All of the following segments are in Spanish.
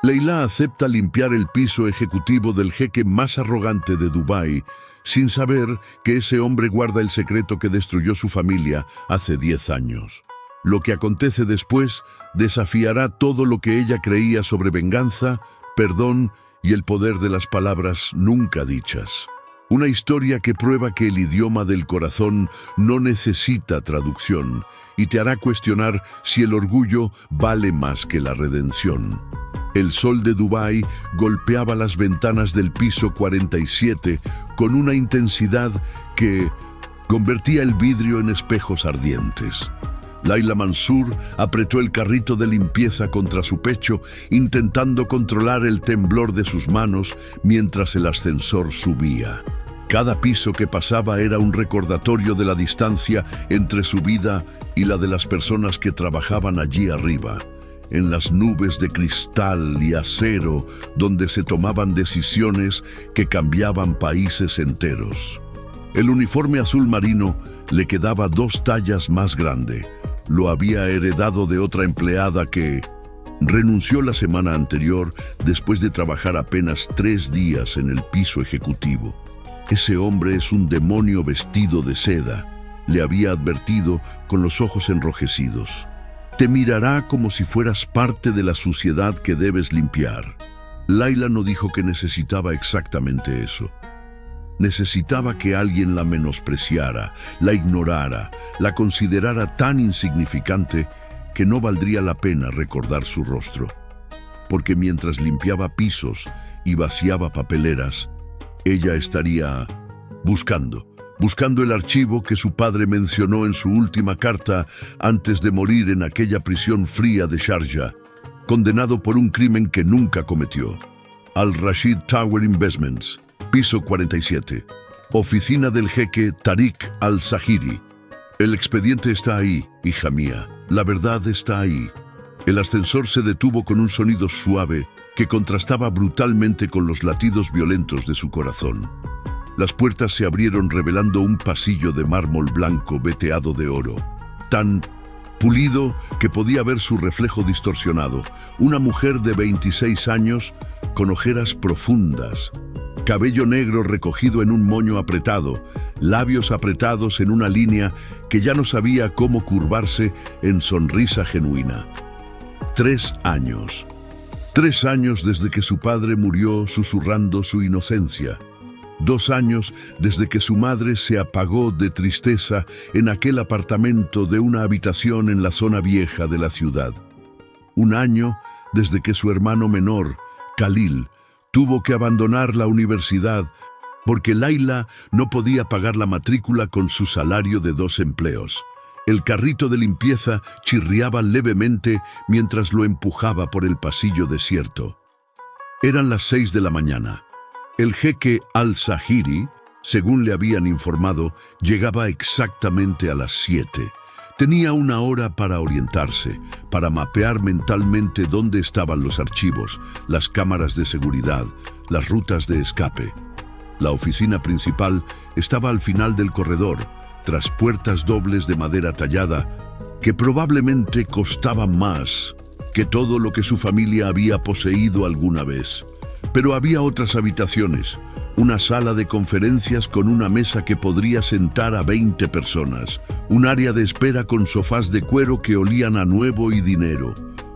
Leila acepta limpiar el piso ejecutivo del jeque más arrogante de Dubái, sin saber que ese hombre guarda el secreto que destruyó su familia hace 10 años. Lo que acontece después desafiará todo lo que ella creía sobre venganza, perdón y el poder de las palabras nunca dichas. Una historia que prueba que el idioma del corazón no necesita traducción y te hará cuestionar si el orgullo vale más que la redención. El sol de Dubái golpeaba las ventanas del piso 47 con una intensidad que convertía el vidrio en espejos ardientes. Laila Mansour apretó el carrito de limpieza contra su pecho, intentando controlar el temblor de sus manos mientras el ascensor subía. Cada piso que pasaba era un recordatorio de la distancia entre su vida y la de las personas que trabajaban allí arriba, en las nubes de cristal y acero donde se tomaban decisiones que cambiaban países enteros. El uniforme azul marino le quedaba 2 tallas más grande. Lo había heredado de otra empleada que renunció la semana anterior después de trabajar apenas 3 días en el piso ejecutivo. Ese hombre es un demonio vestido de seda, le había advertido con los ojos enrojecidos. Te mirará como si fueras parte de la suciedad que debes limpiar. Laila no dijo que necesitaba exactamente eso. Necesitaba que alguien la menospreciara, la ignorara, la considerara tan insignificante que no valdría la pena recordar su rostro. Porque mientras limpiaba pisos y vaciaba papeleras, ella estaría buscando el archivo que su padre mencionó en su última carta antes de morir en aquella prisión fría de Sharjah, condenado por un crimen que nunca cometió. Al Rashid Tower Investments, piso 47, oficina del jeque Tariq Al-Zahiri. El expediente está ahí, hija mía. La verdad está ahí. El ascensor se detuvo con un sonido suave que contrastaba brutalmente con los latidos violentos de su corazón. Las puertas se abrieron revelando un pasillo de mármol blanco veteado de oro, tan pulido que podía ver su reflejo distorsionado. Una mujer de 26 años, con ojeras profundas, cabello negro recogido en un moño apretado, labios apretados en una línea que ya no sabía cómo curvarse en sonrisa genuina. 3 años. 3 años desde que su padre murió susurrando su inocencia. 2 años desde que su madre se apagó de tristeza en aquel apartamento de una habitación en la zona vieja de la ciudad. 1 año desde que su hermano menor, Khalil, tuvo que abandonar la universidad porque Laila no podía pagar la matrícula con su salario de 2 empleos. El carrito de limpieza chirriaba levemente mientras lo empujaba por el pasillo desierto. Eran las 6 de la mañana. El jeque Al-Zahiri, según le habían informado, llegaba exactamente a las 7. Tenía 1 hora para orientarse, para mapear mentalmente dónde estaban los archivos, las cámaras de seguridad, las rutas de escape. La oficina principal estaba al final del corredor, tras puertas dobles de madera tallada, que probablemente costaban más que todo lo que su familia había poseído alguna vez. Pero había otras habitaciones, una sala de conferencias con una mesa que podría sentar a 20 personas, un área de espera con sofás de cuero que olían a nuevo y dinero,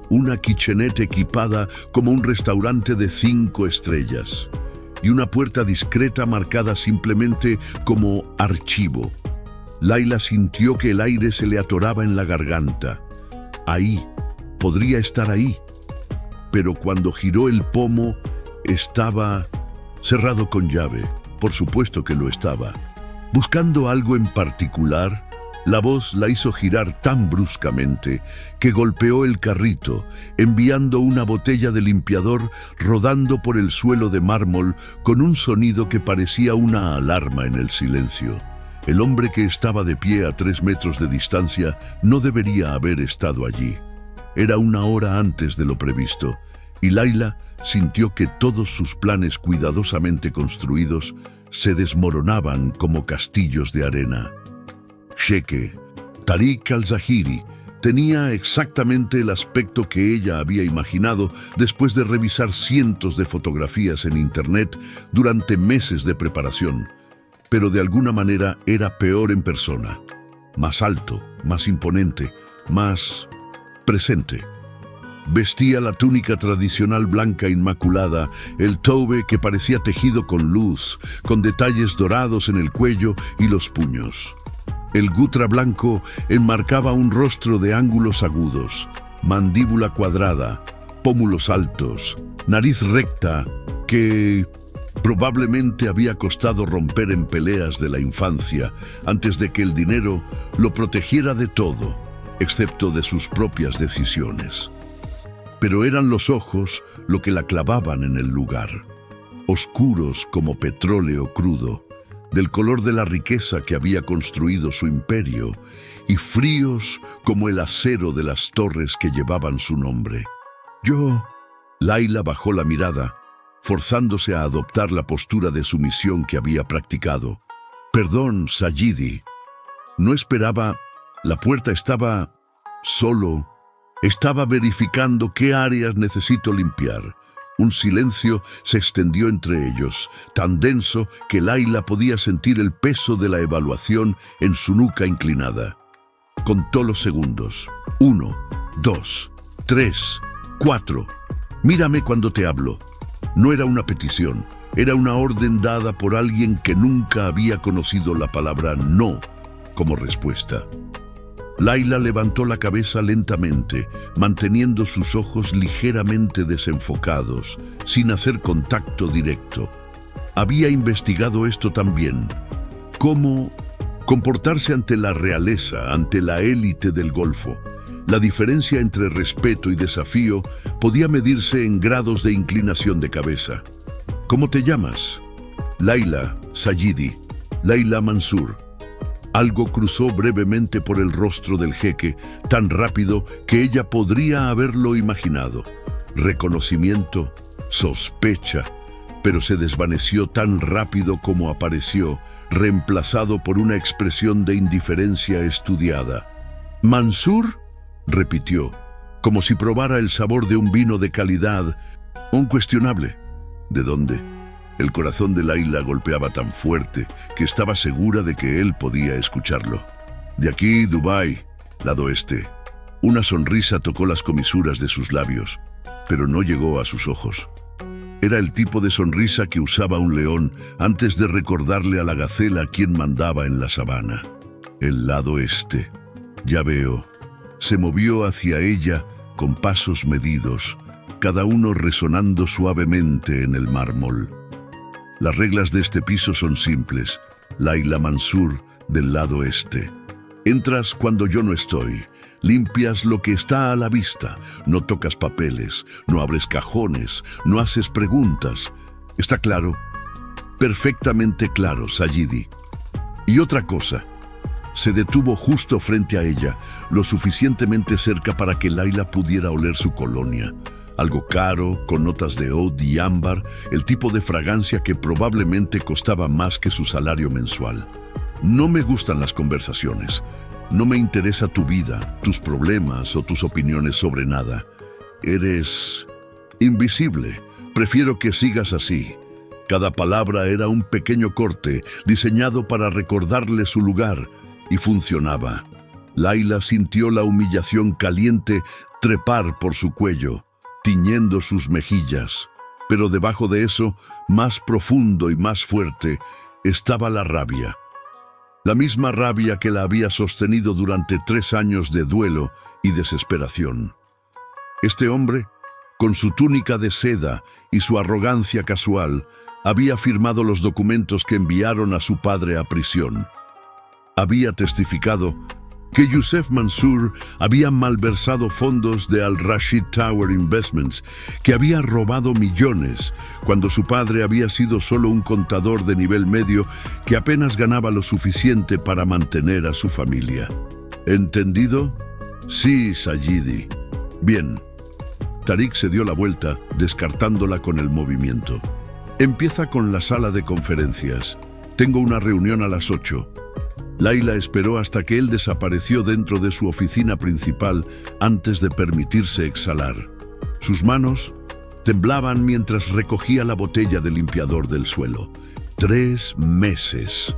una kitchenette equipada como un restaurante de 5 estrellas, y una puerta discreta marcada simplemente como archivo. Laila sintió que el aire se le atoraba en la garganta. Ahí, podría estar ahí. Pero cuando giró el pomo, estaba cerrado con llave. Por supuesto que lo estaba. Buscando algo en particular, la voz la hizo girar tan bruscamente que golpeó el carrito, enviando una botella de limpiador rodando por el suelo de mármol con un sonido que parecía una alarma en el silencio. El hombre que estaba de pie a 3 metros de distancia no debería haber estado allí. Era 1 hora antes de lo previsto, y Laila sintió que todos sus planes cuidadosamente construidos se desmoronaban como castillos de arena. Jeque Tariq Al-Zahiri Tenía exactamente el aspecto que ella había imaginado después de revisar cientos de fotografías en Internet durante meses de preparación, pero de alguna manera era peor en persona. Más alto, más imponente, más presente. Vestía la túnica tradicional blanca inmaculada, el tobe que parecía tejido con luz, con detalles dorados en el cuello y los puños. El gutra blanco enmarcaba un rostro de ángulos agudos, mandíbula cuadrada, pómulos altos, nariz recta que probablemente había costado romper en peleas de la infancia antes de que el dinero lo protegiera de todo, excepto de sus propias decisiones. Pero eran los ojos lo que la clavaban en el lugar, oscuros como petróleo crudo, del color de la riqueza que había construido su imperio, y fríos como el acero de las torres que llevaban su nombre. Layla bajó la mirada, forzándose a adoptar la postura de sumisión que había practicado. Perdón, Sayidi. No esperaba. La puerta estaba solo. Estaba verificando qué áreas necesito limpiar. Un silencio se extendió entre ellos, tan denso que Layla podía sentir el peso de la evaluación en su nuca inclinada. Contó los segundos. 1, 2, 3, 4. Mírame cuando te hablo. No era una petición, era una orden dada por alguien que nunca había conocido la palabra no como respuesta. Layla levantó la cabeza lentamente, manteniendo sus ojos ligeramente desenfocados, sin hacer contacto directo. Había investigado esto también. Cómo comportarse ante la realeza, ante la élite del Golfo. La diferencia entre respeto y desafío podía medirse en grados de inclinación de cabeza. ¿Cómo te llamas? Layla Sayidi. Layla Mansur. Algo cruzó brevemente por el rostro del jeque, tan rápido que ella podría haberlo imaginado. Reconocimiento, sospecha, pero se desvaneció tan rápido como apareció, reemplazado por una expresión de indiferencia estudiada. ¿Mansur?, repitió, como si probara el sabor de un vino de calidad, incuestionable. ¿De dónde? El corazón de Layla golpeaba tan fuerte que estaba segura de que él podía escucharlo. De aquí, Dubái, lado este. Una sonrisa tocó las comisuras de sus labios, pero no llegó a sus ojos. Era el tipo de sonrisa que usaba un león antes de recordarle a la gacela quién mandaba en la sabana. El lado este. Ya veo. Se movió hacia ella con pasos medidos, cada uno resonando suavemente en el mármol. Las reglas de este piso son simples. Layla Mansur, del lado este. Entras cuando yo no estoy. Limpias lo que está a la vista. No tocas papeles, no abres cajones, no haces preguntas. ¿Está claro? Perfectamente claro, Sayidi. Y otra cosa. Se detuvo justo frente a ella, lo suficientemente cerca para que Layla pudiera oler su colonia. Algo caro, con notas de oud y ámbar, el tipo de fragancia que probablemente costaba más que su salario mensual. No me gustan las conversaciones. No me interesa tu vida, tus problemas o tus opiniones sobre nada. Eres invisible. Prefiero que sigas así. Cada palabra era un pequeño corte diseñado para recordarle su lugar, y funcionaba. Layla sintió la humillación caliente trepar por su cuello, tiñendo sus mejillas. Pero debajo de eso, más profundo y más fuerte, estaba la rabia. La misma rabia que la había sostenido durante 3 años de duelo y desesperación. Este hombre, con su túnica de seda y su arrogancia casual, había firmado los documentos que enviaron a su padre a prisión. Había testificado que Youssef Mansur había malversado fondos de Al Rashid Tower Investments, que había robado millones, cuando su padre había sido solo un contador de nivel medio que apenas ganaba lo suficiente para mantener a su familia. ¿Entendido? Sí, Sayidi. Bien. Tariq se dio la vuelta, descartándola con el movimiento. Empieza con la sala de conferencias. Tengo una reunión a las 8. Laila esperó hasta que él desapareció dentro de su oficina principal antes de permitirse exhalar. Sus manos temblaban mientras recogía la botella de limpiador del suelo. 3 meses.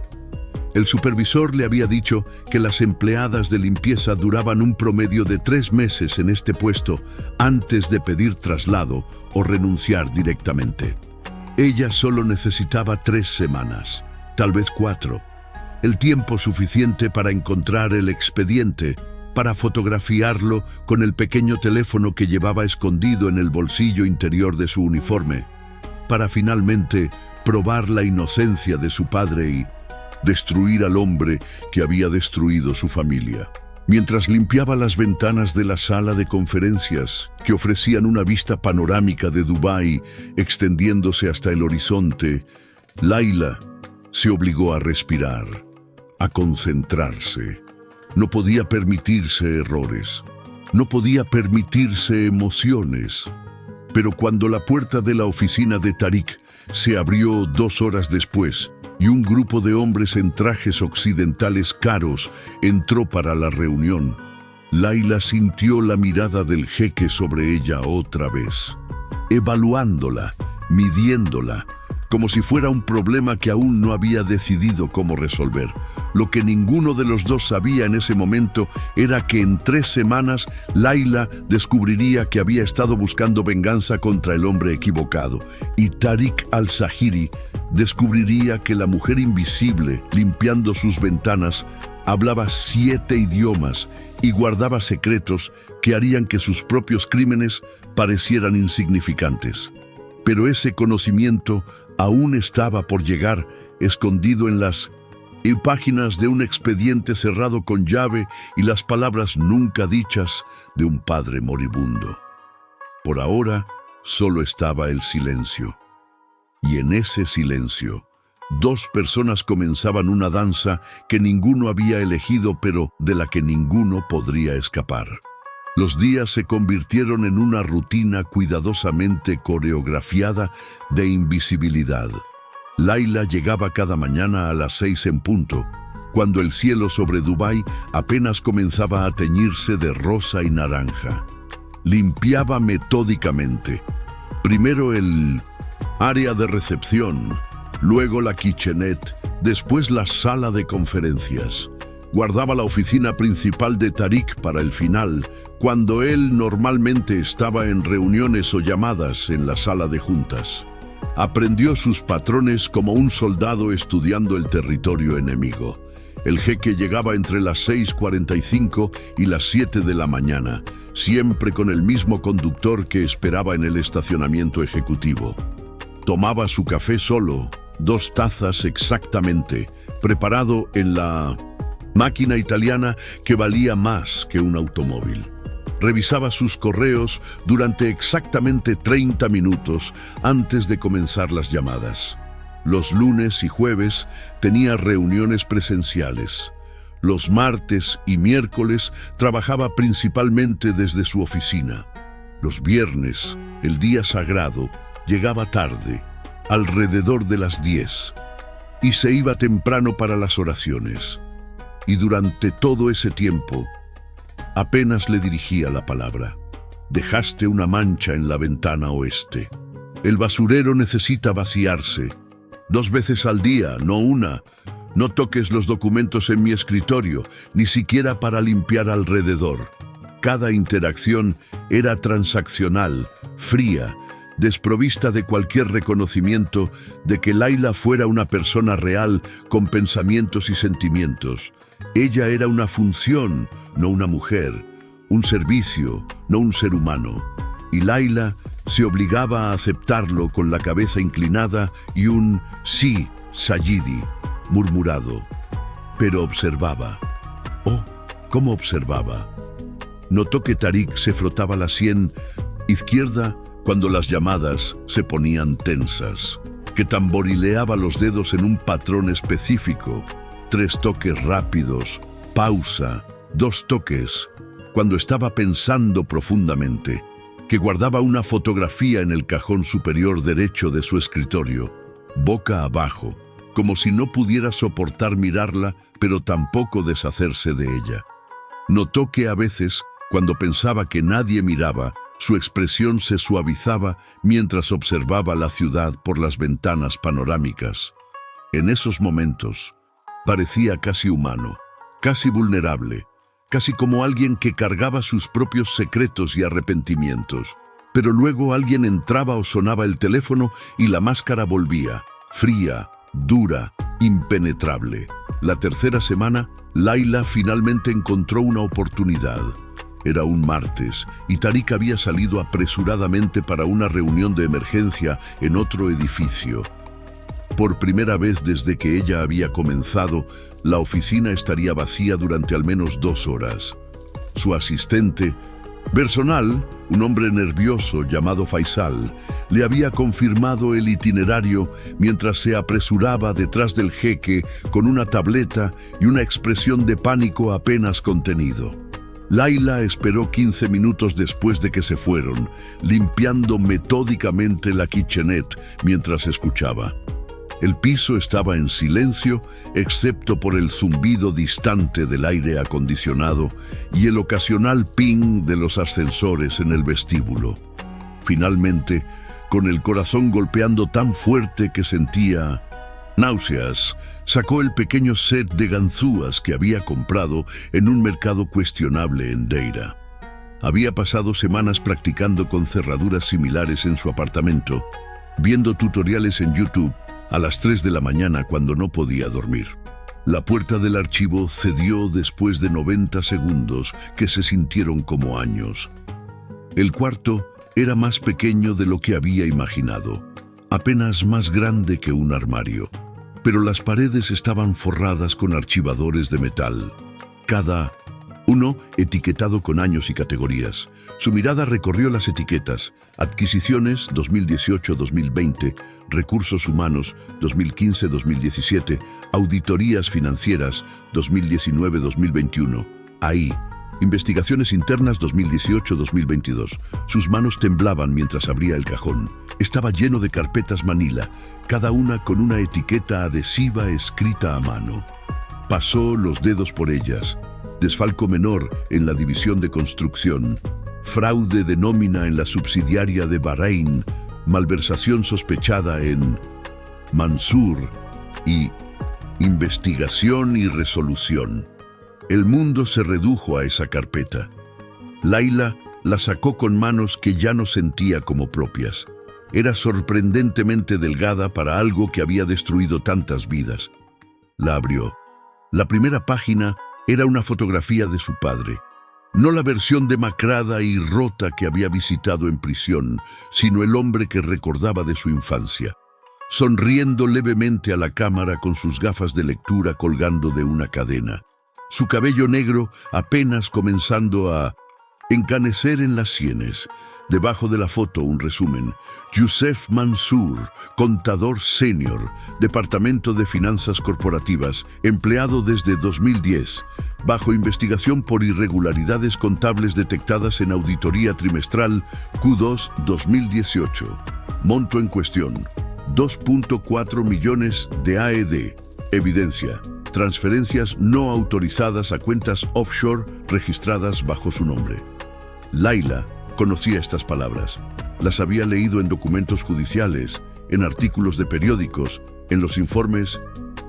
El supervisor le había dicho que las empleadas de limpieza duraban un promedio de 3 meses en este puesto antes de pedir traslado o renunciar directamente. Ella solo necesitaba 3 semanas, tal vez 4. El tiempo suficiente para encontrar el expediente, para fotografiarlo con el pequeño teléfono que llevaba escondido en el bolsillo interior de su uniforme, para finalmente probar la inocencia de su padre y destruir al hombre que había destruido su familia. Mientras limpiaba las ventanas de la sala de conferencias, que ofrecían una vista panorámica de Dubái extendiéndose hasta el horizonte, Laila se obligó a respirar, a concentrarse. No podía permitirse errores, no podía permitirse emociones. Pero cuando la puerta de la oficina de Tariq se abrió 2 horas después y un grupo de hombres en trajes occidentales caros entró para la reunión, Laila sintió la mirada del jeque sobre ella otra vez, evaluándola, midiéndola, como si fuera un problema que aún no había decidido cómo resolver. Lo que ninguno de los dos sabía en ese momento era que en 3 semanas Laila descubriría que había estado buscando venganza contra el hombre equivocado y Tariq al-Zahiri descubriría que la mujer invisible, limpiando sus ventanas, hablaba 7 idiomas y guardaba secretos que harían que sus propios crímenes parecieran insignificantes. Pero ese conocimiento aún estaba por llegar, escondido en las páginas de un expediente cerrado con llave y las palabras nunca dichas de un padre moribundo. Por ahora, solo estaba el silencio. Y en ese silencio, 2 personas comenzaban una danza que ninguno había elegido, pero de la que ninguno podría escapar. Los días se convirtieron en una rutina cuidadosamente coreografiada de invisibilidad. Laila llegaba cada mañana a las 6 en punto, cuando el cielo sobre Dubái apenas comenzaba a teñirse de rosa y naranja. Limpiaba metódicamente. Primero el área de recepción, luego la kitchenette, después la sala de conferencias. Guardaba la oficina principal de Tariq para el final, cuando él normalmente estaba en reuniones o llamadas en la sala de juntas. Aprendió sus patrones como un soldado estudiando el territorio enemigo. El jeque llegaba entre las 6:45 y las 7 de la mañana, siempre con el mismo conductor que esperaba en el estacionamiento ejecutivo. Tomaba su café solo, 2 tazas exactamente, preparado en la máquina italiana que valía más que un automóvil. Revisaba sus correos durante exactamente 30 minutos antes de comenzar las llamadas. Los lunes y jueves tenía reuniones presenciales. Los martes y miércoles trabajaba principalmente desde su oficina. Los viernes, el día sagrado, llegaba tarde, alrededor de las 10, y se iba temprano para las oraciones. Y durante todo ese tiempo, apenas le dirigía la palabra. Dejaste una mancha en la ventana oeste. El basurero necesita vaciarse. 2 veces al día, no una. No toques los documentos en mi escritorio, ni siquiera para limpiar alrededor. Cada interacción era transaccional, fría, desprovista de cualquier reconocimiento de que Laila fuera una persona real con pensamientos y sentimientos. Ella era una función, no una mujer, un servicio, no un ser humano. Y Laila se obligaba a aceptarlo con la cabeza inclinada y un sí, Sayidi, murmurado. Pero observaba. Oh, ¿cómo observaba? Notó que Tariq se frotaba la sien izquierda cuando las llamadas se ponían tensas, que tamborileaba los dedos en un patrón específico, 3 toques rápidos, pausa, 2 toques, cuando estaba pensando profundamente, que guardaba una fotografía en el cajón superior derecho de su escritorio, boca abajo, como si no pudiera soportar mirarla, pero tampoco deshacerse de ella. Notó que a veces, cuando pensaba que nadie miraba, su expresión se suavizaba mientras observaba la ciudad por las ventanas panorámicas. En esos momentos, parecía casi humano, casi vulnerable, casi como alguien que cargaba sus propios secretos y arrepentimientos. Pero luego alguien entraba o sonaba el teléfono y la máscara volvía, fría, dura, impenetrable. La tercera semana, Layla finalmente encontró una oportunidad. Era un martes y Tariq había salido apresuradamente para una reunión de emergencia en otro edificio. Por primera vez desde que ella había comenzado, la oficina estaría vacía durante al menos 2 horas. Su asistente personal, un hombre nervioso llamado Faisal, le había confirmado el itinerario mientras se apresuraba detrás del jeque con una tableta y una expresión de pánico apenas contenido. Layla esperó 15 minutos después de que se fueron, limpiando metódicamente la kitchenette mientras escuchaba. El piso estaba en silencio, excepto por el zumbido distante del aire acondicionado y el ocasional ping de los ascensores en el vestíbulo. Finalmente, con el corazón golpeando tan fuerte que sentía náuseas, sacó el pequeño set de ganzúas que había comprado en un mercado cuestionable en Deira. Había pasado semanas practicando con cerraduras similares en su apartamento, viendo tutoriales en YouTube a las 3 de la mañana cuando no podía dormir. La puerta del archivo cedió después de 90 segundos que se sintieron como años. El cuarto era más pequeño de lo que había imaginado, apenas más grande que un armario, pero las paredes estaban forradas con archivadores de metal, cada uno etiquetado con años y categorías. Su mirada recorrió las etiquetas: adquisiciones 2018-2020, recursos humanos 2015-2017, auditorías financieras 2019-2021, AI, investigaciones internas 2018-2022. Sus manos temblaban mientras abría el cajón. Estaba lleno de carpetas manila, cada una con una etiqueta adhesiva escrita a mano. Pasó los dedos por ellas. Desfalco menor en la división de construcción, fraude de nómina en la subsidiaria de Bahrein, malversación sospechada en Mansur y investigación y resolución. El mundo se redujo a esa carpeta. Layla la sacó con manos que ya no sentía como propias. Era sorprendentemente delgada para algo que había destruido tantas vidas. La abrió. La primera página era una fotografía de su padre. No la versión demacrada y rota que había visitado en prisión, sino el hombre que recordaba de su infancia, sonriendo levemente a la cámara con sus gafas de lectura colgando de una cadena. Su cabello negro apenas comenzando a encanecer en las sienes. Debajo de la foto un resumen: Youssef Mansour, contador senior, Departamento de Finanzas Corporativas, empleado desde 2010, bajo investigación por irregularidades contables detectadas en auditoría trimestral Q2 2018. Monto en cuestión: 2.4 millones de AED. Evidencia: transferencias no autorizadas a cuentas offshore registradas bajo su nombre. Layla conocía estas palabras. Las había leído en documentos judiciales, en artículos de periódicos, en los informes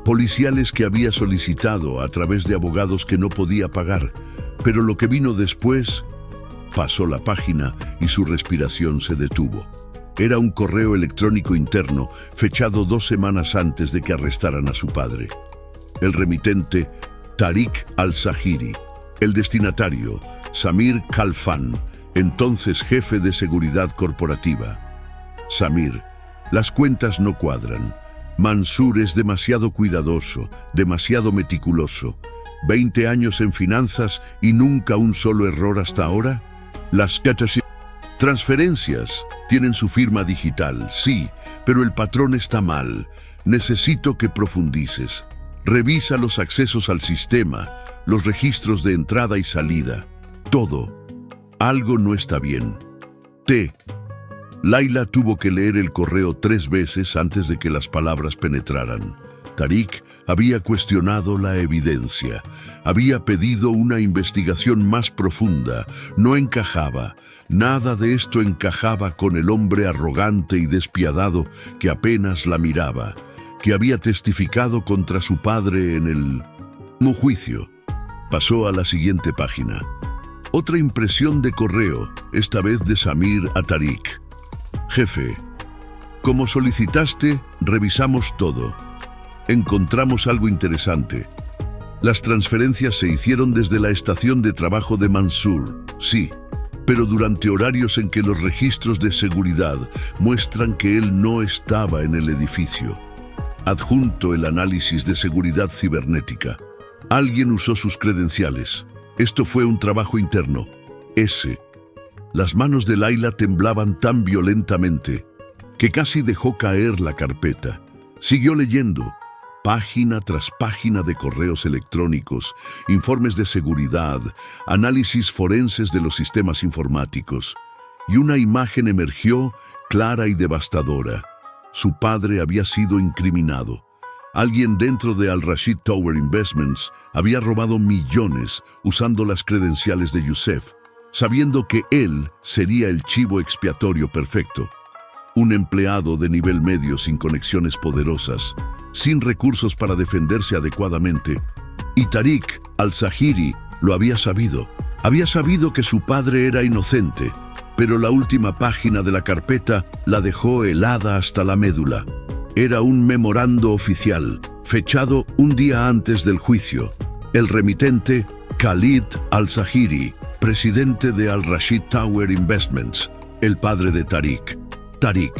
policiales que había solicitado a través de abogados que no podía pagar. Pero lo que vino después, pasó la página y su respiración se detuvo. Era un correo electrónico interno fechado 2 semanas antes de que arrestaran a su padre. El remitente, Tariq Al-Zahiri. El destinatario, Samir Khalfan, entonces jefe de seguridad corporativa. Samir: las cuentas no cuadran. Mansur es demasiado cuidadoso, demasiado meticuloso. 20 años en finanzas y nunca un solo error hasta ahora. Las transferencias tienen su firma digital, sí, pero el patrón está mal. Necesito que profundices. Revisa los accesos al sistema, los registros de entrada y salida. Todo. Algo no está bien. Layla tuvo que leer el correo 3 veces antes de que las palabras penetraran. Tariq había cuestionado la evidencia, había pedido una investigación más profunda. No encajaba, nada de esto encajaba con el hombre arrogante y despiadado que apenas la miraba, que había testificado contra su padre en el juicio. Pasó a la siguiente página. Otra impresión de correo, esta vez de Samir a Tariq. Jefe, como solicitaste, revisamos todo. Encontramos algo interesante. Las transferencias se hicieron desde la estación de trabajo de Mansur, sí, pero durante horarios en que los registros de seguridad muestran que él no estaba en el edificio. Adjunto el análisis de seguridad cibernética. Alguien usó sus credenciales. Esto fue un trabajo interno. Las manos de Layla temblaban tan violentamente que casi dejó caer la carpeta. Siguió leyendo, página tras página de correos electrónicos, informes de seguridad, análisis forenses de los sistemas informáticos, y una imagen emergió clara y devastadora. Su padre había sido incriminado. Alguien dentro de Al Rashid Tower Investments había robado millones usando las credenciales de Youssef, sabiendo que él sería el chivo expiatorio perfecto. Un empleado de nivel medio sin conexiones poderosas, sin recursos para defenderse adecuadamente. Y Tariq al-Zahiri lo había sabido. Había sabido que su padre era inocente, pero la última página de la carpeta la dejó helada hasta la médula. Era un memorando oficial, fechado un día antes del juicio. El remitente, Khalid al-Zahiri, presidente de Al Rashid Tower Investments, el padre de Tariq. Tariq,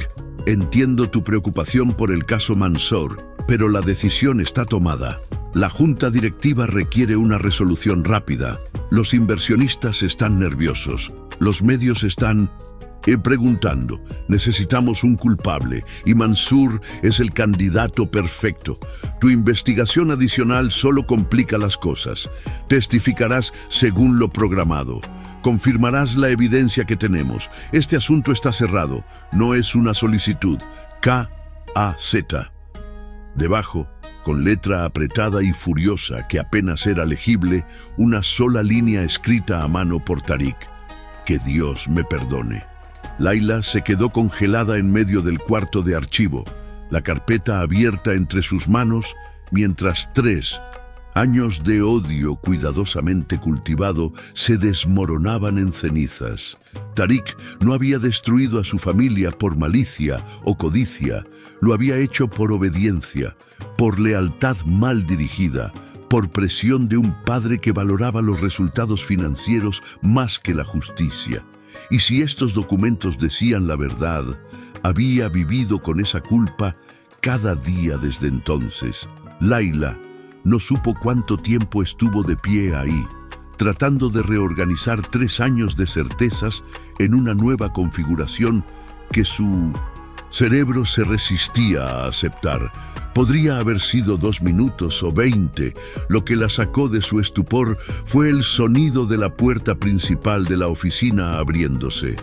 entiendo tu preocupación por el caso Mansour, pero la decisión está tomada. La junta directiva requiere una resolución rápida. Los inversionistas están nerviosos. Los medios están preguntando. Necesitamos un culpable y Mansour es el candidato perfecto. Tu investigación adicional solo complica las cosas. Testificarás según lo programado. Confirmarás la evidencia que tenemos. Este asunto está cerrado. No es una solicitud. K.A.Z. Debajo, con letra apretada y furiosa que apenas era legible, una sola línea escrita a mano por Tariq. Que Dios me perdone. Layla se quedó congelada en medio del cuarto de archivo, la carpeta abierta entre sus manos, mientras 3 años de odio cuidadosamente cultivado se desmoronaban en cenizas. Tariq no había destruido a su familia por malicia o codicia, lo había hecho por obediencia, por lealtad mal dirigida, por presión de un padre que valoraba los resultados financieros más que la justicia. Y si estos documentos decían la verdad, había vivido con esa culpa cada día desde entonces. Layla no supo cuánto tiempo estuvo de pie ahí, tratando de reorganizar 3 años de certezas en una nueva configuración que su cerebro se resistía a aceptar. Podría haber sido 2 minutos o 20. Lo que la sacó de su estupor fue el sonido de la puerta principal de la oficina abriéndose.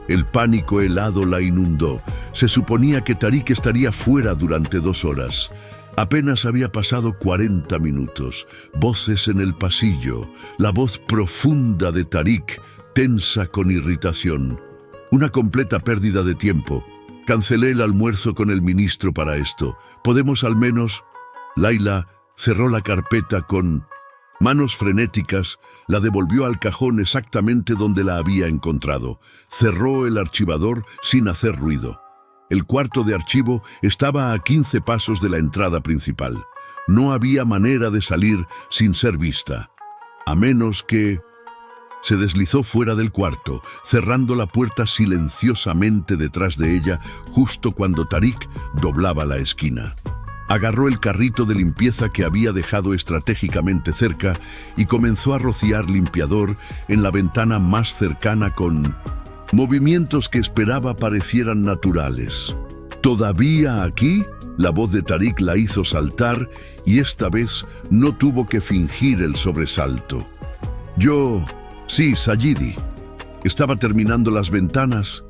El pánico helado la inundó. Se suponía que Tariq estaría fuera durante 2 horas. Apenas había pasado 40 minutos. Voces en el pasillo, la voz profunda de Tariq, tensa con irritación. Una completa pérdida de tiempo. Cancelé el almuerzo con el ministro para esto. ¿Podemos al menos...? Layla cerró la carpeta con manos frenéticas, la devolvió al cajón exactamente donde la había encontrado. Cerró el archivador sin hacer ruido. El cuarto de archivo estaba a 15 pasos de la entrada principal. No había manera de salir sin ser vista, a menos que... Se deslizó fuera del cuarto, cerrando la puerta silenciosamente detrás de ella justo cuando Tariq doblaba la esquina. Agarró el carrito de limpieza que había dejado estratégicamente cerca y comenzó a rociar limpiador en la ventana más cercana con movimientos que esperaba parecieran naturales. ¿Todavía aquí? La voz de Tariq la hizo saltar y esta vez no tuvo que fingir el sobresalto. Sí, Sayidi. Estaba terminando las ventanas.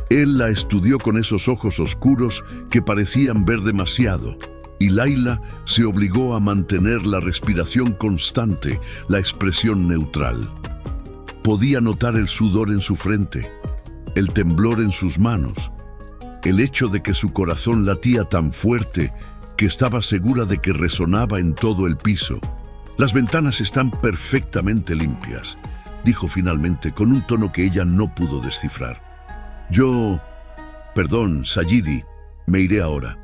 Él la estudió con esos ojos oscuros que parecían ver demasiado. y Laila se obligó a mantener la respiración constante, la expresión neutral. Podía notar el sudor en su frente, el temblor en sus manos, el hecho de que su corazón latía tan fuerte que estaba segura de que resonaba en todo el piso. «Las ventanas están perfectamente limpias», dijo finalmente con un tono que ella no pudo descifrar. Perdón, Sayidi, me iré ahora.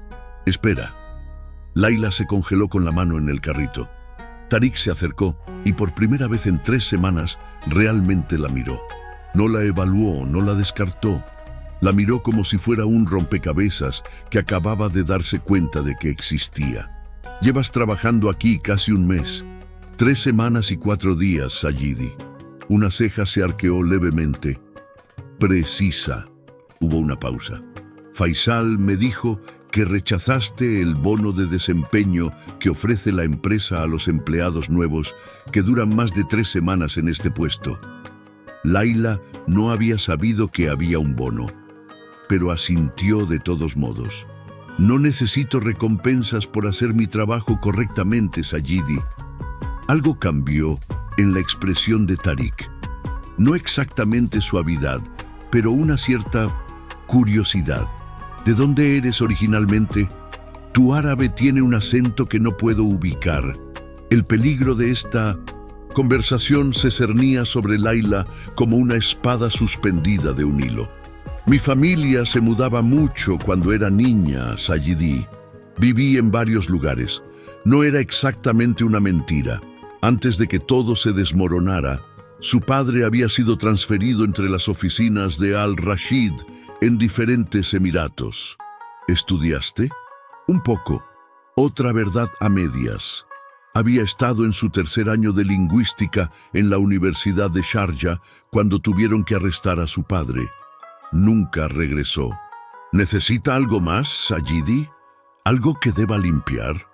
Espera». Laila se congeló con la mano en el carrito. Tariq se acercó y por primera vez en 3 semanas realmente la miró. No la evaluó, no la descartó. La miró como si fuera un rompecabezas que acababa de darse cuenta de que existía. «Llevas trabajando aquí casi un mes. 3 semanas y 4 días, Sayidi». Una ceja se arqueó levemente. «Precisa». Hubo una pausa. «Faisal me dijo que rechazaste el bono de desempeño que ofrece la empresa a los empleados nuevos que duran más de 3 semanas en este puesto». Laila no había sabido que había un bono, pero asintió de todos modos. «No necesito recompensas por hacer mi trabajo correctamente, Sayidi». Algo cambió en la expresión de Tariq. No exactamente suavidad, pero una cierta curiosidad. «¿De dónde eres originalmente?» «Tu árabe tiene un acento que no puedo ubicar». El peligro de esta conversación se cernía sobre Laila como una espada suspendida de un hilo. «Mi familia se mudaba mucho cuando era niña, Sayidi. Viví en varios lugares. No era exactamente una mentira. Antes de que todo se desmoronara, su padre había sido transferido entre las oficinas de Al-Rashid en diferentes emiratos». «¿Estudiaste?» «Un poco. Otra verdad a medias. Había estado en su 3er año de lingüística en la Universidad de Sharjah cuando tuvieron que arrestar a su padre. Nunca regresó». «¿Necesita algo más, Sayidi? ¿Algo que deba limpiar?»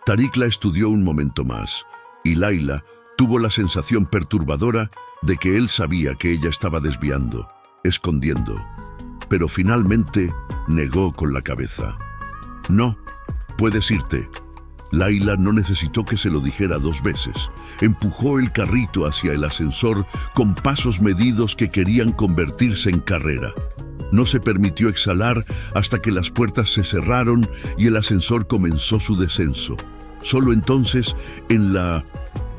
Tariq la estudió un momento más, y Laila tuvo la sensación perturbadora de que él sabía que ella estaba desviando, escondiendo. Pero finalmente negó con la cabeza. «No, puedes irte». Laila no necesitó que se lo dijera 2 veces. Empujó el carrito hacia el ascensor con pasos medidos que querían convertirse en carrera. No se permitió exhalar hasta que las puertas se cerraron y el ascensor comenzó su descenso. Solo entonces, en la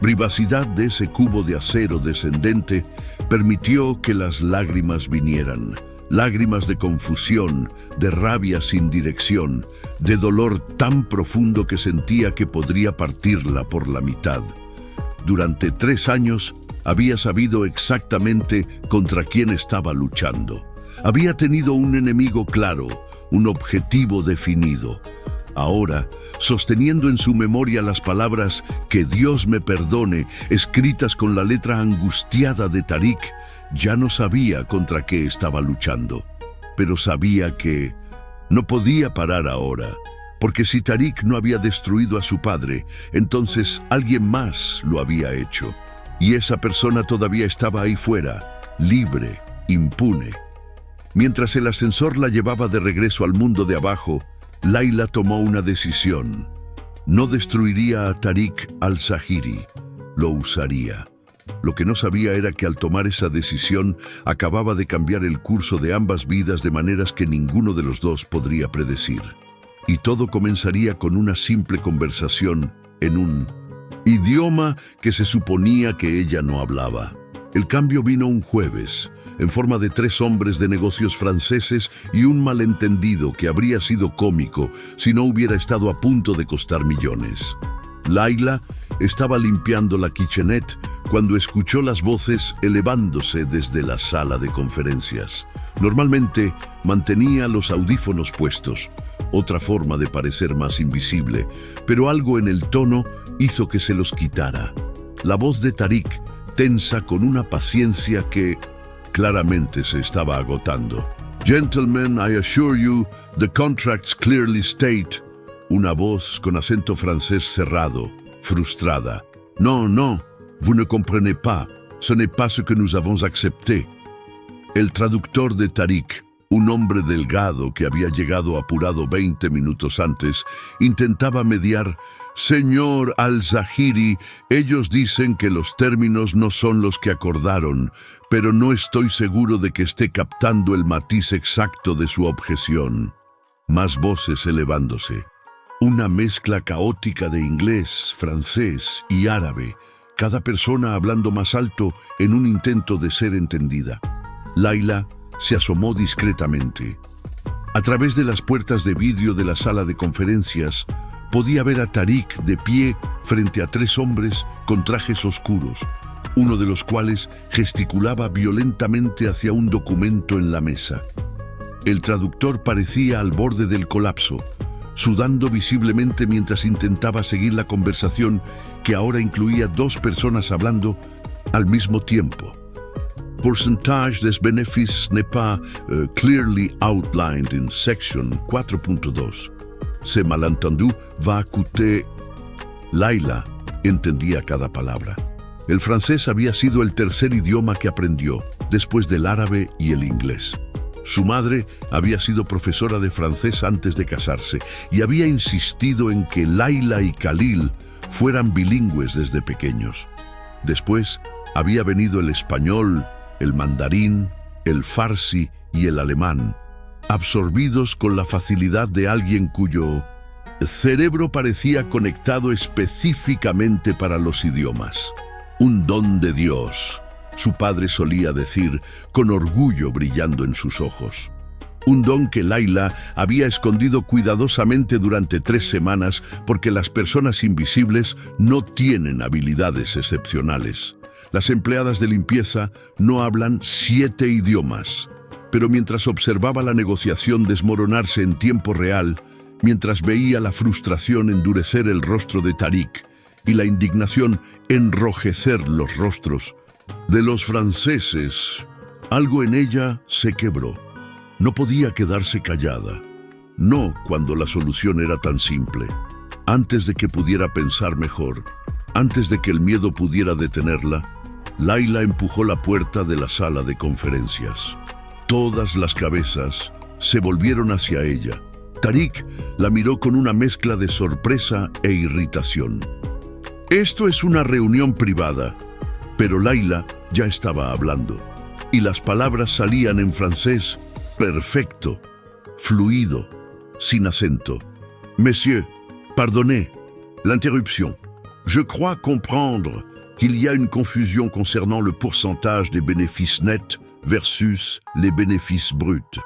privacidad de ese cubo de acero descendente, permitió que las lágrimas vinieran. Lágrimas de confusión, de rabia sin dirección, de dolor tan profundo que sentía que podría partirla por la mitad. Durante 3 años había sabido exactamente contra quién estaba luchando. Había tenido un enemigo claro, un objetivo definido. Ahora, sosteniendo en su memoria las palabras «Que Dios me perdone», escritas con la letra angustiada de Tariq, ya no sabía contra qué estaba luchando, pero sabía que no podía parar ahora, porque si Tariq no había destruido a su padre, entonces alguien más lo había hecho, y esa persona todavía estaba ahí fuera, libre, impune. Mientras el ascensor la llevaba de regreso al mundo de abajo, Laila tomó una decisión. No destruiría a Tariq al-Zahiri, lo usaría. Lo que no sabía era que al tomar esa decisión acababa de cambiar el curso de ambas vidas de maneras que ninguno de los dos podría predecir. Y todo comenzaría con una simple conversación en un idioma que se suponía que ella no hablaba. El cambio vino un jueves, en forma de 3 hombres de negocios franceses y un malentendido que habría sido cómico si no hubiera estado a punto de costar millones. Laila estaba limpiando la kitchenette cuando escuchó las voces elevándose desde la sala de conferencias. Normalmente mantenía los audífonos puestos, otra forma de parecer más invisible, pero algo en el tono hizo que se los quitara. La voz de Tariq, tensa con una paciencia que claramente se estaba agotando. «Gentlemen, I assure you, the contracts clearly state». Una voz con acento francés cerrado, frustrada. «No, vous ne comprenez pas. Ce n'est pas ce que nous avons accepté». El traductor de Tariq, Un hombre delgado que había llegado apurado 20 minutos antes intentaba mediar. «Señor Al-Zahiri, ellos dicen que los términos no son los que acordaron, pero no estoy seguro de que esté captando el matiz exacto de su objeción». Más voces elevándose. Una mezcla caótica de inglés, francés y árabe, cada persona hablando más alto en un intento de ser entendida. Laila se asomó discretamente. A través de las puertas de vidrio de la sala de conferencias, podía ver a Tariq de pie frente a 3 hombres con trajes oscuros, uno de los cuales gesticulaba violentamente hacia un documento en la mesa. El traductor parecía al borde del colapso, sudando visiblemente mientras intentaba seguir la conversación que ahora incluía 2 personas hablando al mismo tiempo. Pourcentage des bénéfices n'est pas clearly outlined in section 4.2. Ce malentendu va coûter. Laila entendía cada palabra. El francés había sido el tercer idioma que aprendió, después del árabe y el inglés. Su madre había sido profesora de francés antes de casarse y había insistido en que Laila y Khalil fueran bilingües desde pequeños. Después había venido el español, el mandarín, el farsi y el alemán, absorbidos con la facilidad de alguien cuyo cerebro parecía conectado específicamente para los idiomas. Un don de Dios, su padre solía decir, con orgullo brillando en sus ojos. Un don que Laila había escondido cuidadosamente durante 3 semanas porque las personas invisibles no tienen habilidades excepcionales. Las empleadas de limpieza no hablan 7 idiomas. Pero mientras observaba la negociación desmoronarse en tiempo real, mientras veía la frustración endurecer el rostro de Tariq y la indignación enrojecer los rostros de los franceses, algo en ella se quebró. No podía quedarse callada. No cuando la solución era tan simple. Antes de que pudiera pensar mejor, antes de que el miedo pudiera detenerla, Laila empujó la puerta de la sala de conferencias. Todas las cabezas se volvieron hacia ella. Tariq la miró con una mezcla de sorpresa e irritación. «Esto es una reunión privada», pero Laila ya estaba hablando, y las palabras salían en francés perfecto, fluido, sin acento. «Monsieur, pardonnez l'interruption. Je crois comprendre qu'il y a une confusion concernant le pourcentage des bénéfices nets versus les bénéfices bruts.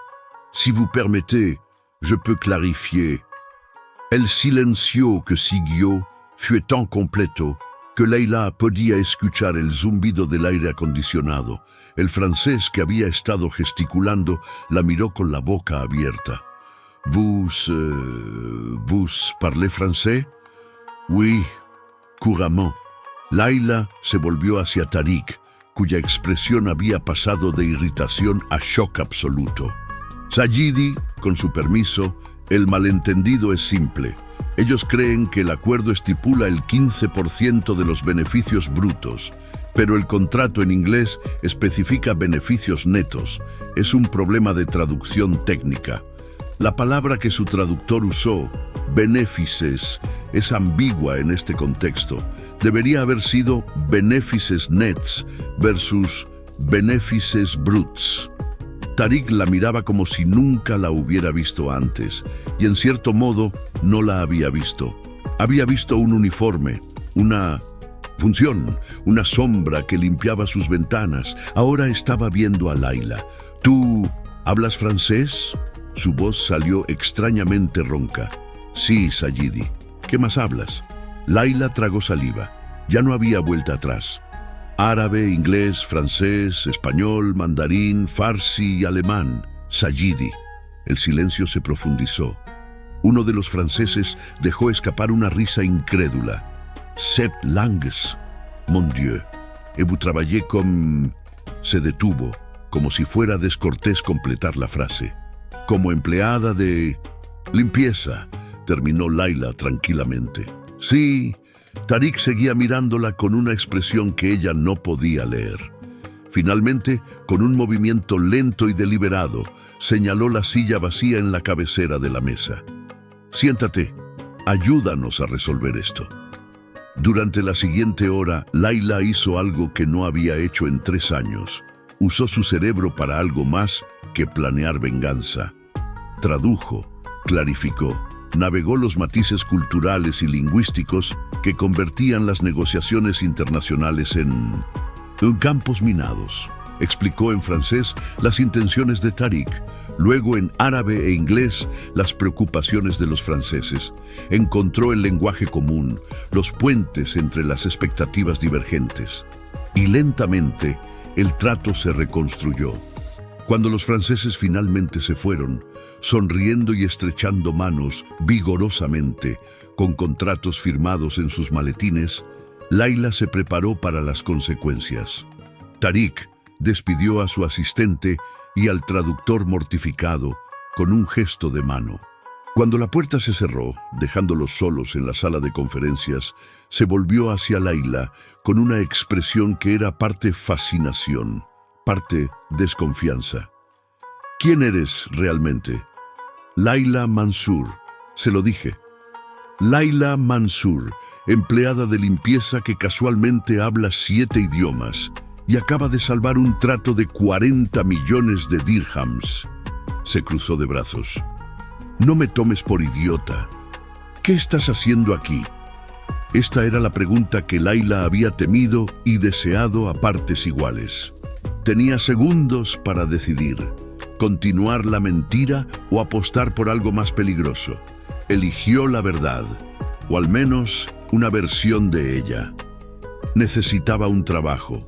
Si vous permettez, je peux clarifier». El silencio que siguió fue tan completo que Laila podía escuchar el zumbido del aire acondicionado. El francés que había estado gesticulando la miró con la boca abierta. Vous parlez français? Oui, couramment. Laila se volvió hacia Tariq, cuya expresión había pasado de irritación a shock absoluto. «Sayidi, con su permiso, el malentendido es simple. Ellos creen que el acuerdo estipula el 15% de los beneficios brutos, pero el contrato en inglés especifica beneficios netos. Es un problema de traducción técnica. La palabra que su traductor usó, benefices, es ambigua en este contexto. Debería haber sido benefices nets versus benefices bruts». Tariq la miraba como si nunca la hubiera visto antes, y en cierto modo no la había visto. Había visto un uniforme, una función, una sombra que limpiaba sus ventanas. Ahora estaba viendo a Laila. «¿Tú hablas francés?» Su voz salió extrañamente ronca. «Sí, Sayidi. ¿Qué más hablas?» Laila tragó saliva. Ya no había vuelta atrás. Árabe, inglés, francés, español, mandarín, farsi y alemán. Sayidi. El silencio se profundizó. Uno de los franceses dejó escapar una risa incrédula. «Sept langues, mon Dieu. Et vous travaillez comme...» Se detuvo, como si fuera descortés completar la frase. «Como empleada de... limpieza», terminó Laila tranquilamente. «Sí». Tariq seguía mirándola con una expresión que ella no podía leer. Finalmente, con un movimiento lento y deliberado, señaló la silla vacía en la cabecera de la mesa. «Siéntate, ayúdanos a resolver esto». Durante la siguiente hora, Layla hizo algo que no había hecho en 3 años. Usó su cerebro para algo más que planear venganza. Tradujo, clarificó, navegó los matices culturales y lingüísticos que convertían las negociaciones internacionales en campos minados. Explicó en francés las intenciones de Tariq, luego en árabe e inglés las preocupaciones de los franceses. Encontró el lenguaje común, los puentes entre las expectativas divergentes. Y lentamente, el trato se reconstruyó. Cuando los franceses finalmente se fueron, sonriendo y estrechando manos vigorosamente, con contratos firmados en sus maletines, Layla se preparó para las consecuencias. Tariq despidió a su asistente y al traductor mortificado con un gesto de mano. Cuando la puerta se cerró, dejándolos solos en la sala de conferencias, se volvió hacia Layla con una expresión que era parte fascinación, parte desconfianza. «¿Quién eres realmente?» «Layla Mansour», se lo dije. Layla Mansour, empleada de limpieza que casualmente habla 7 idiomas y acaba de salvar un trato de 40 millones de dirhams. Se cruzó de brazos. «No me tomes por idiota. ¿Qué estás haciendo aquí?» Esta era la pregunta que Layla había temido y deseado a partes iguales. Tenía segundos para decidir, continuar la mentira o apostar por algo más peligroso. Eligió la verdad, o al menos una versión de ella. Necesitaba un trabajo.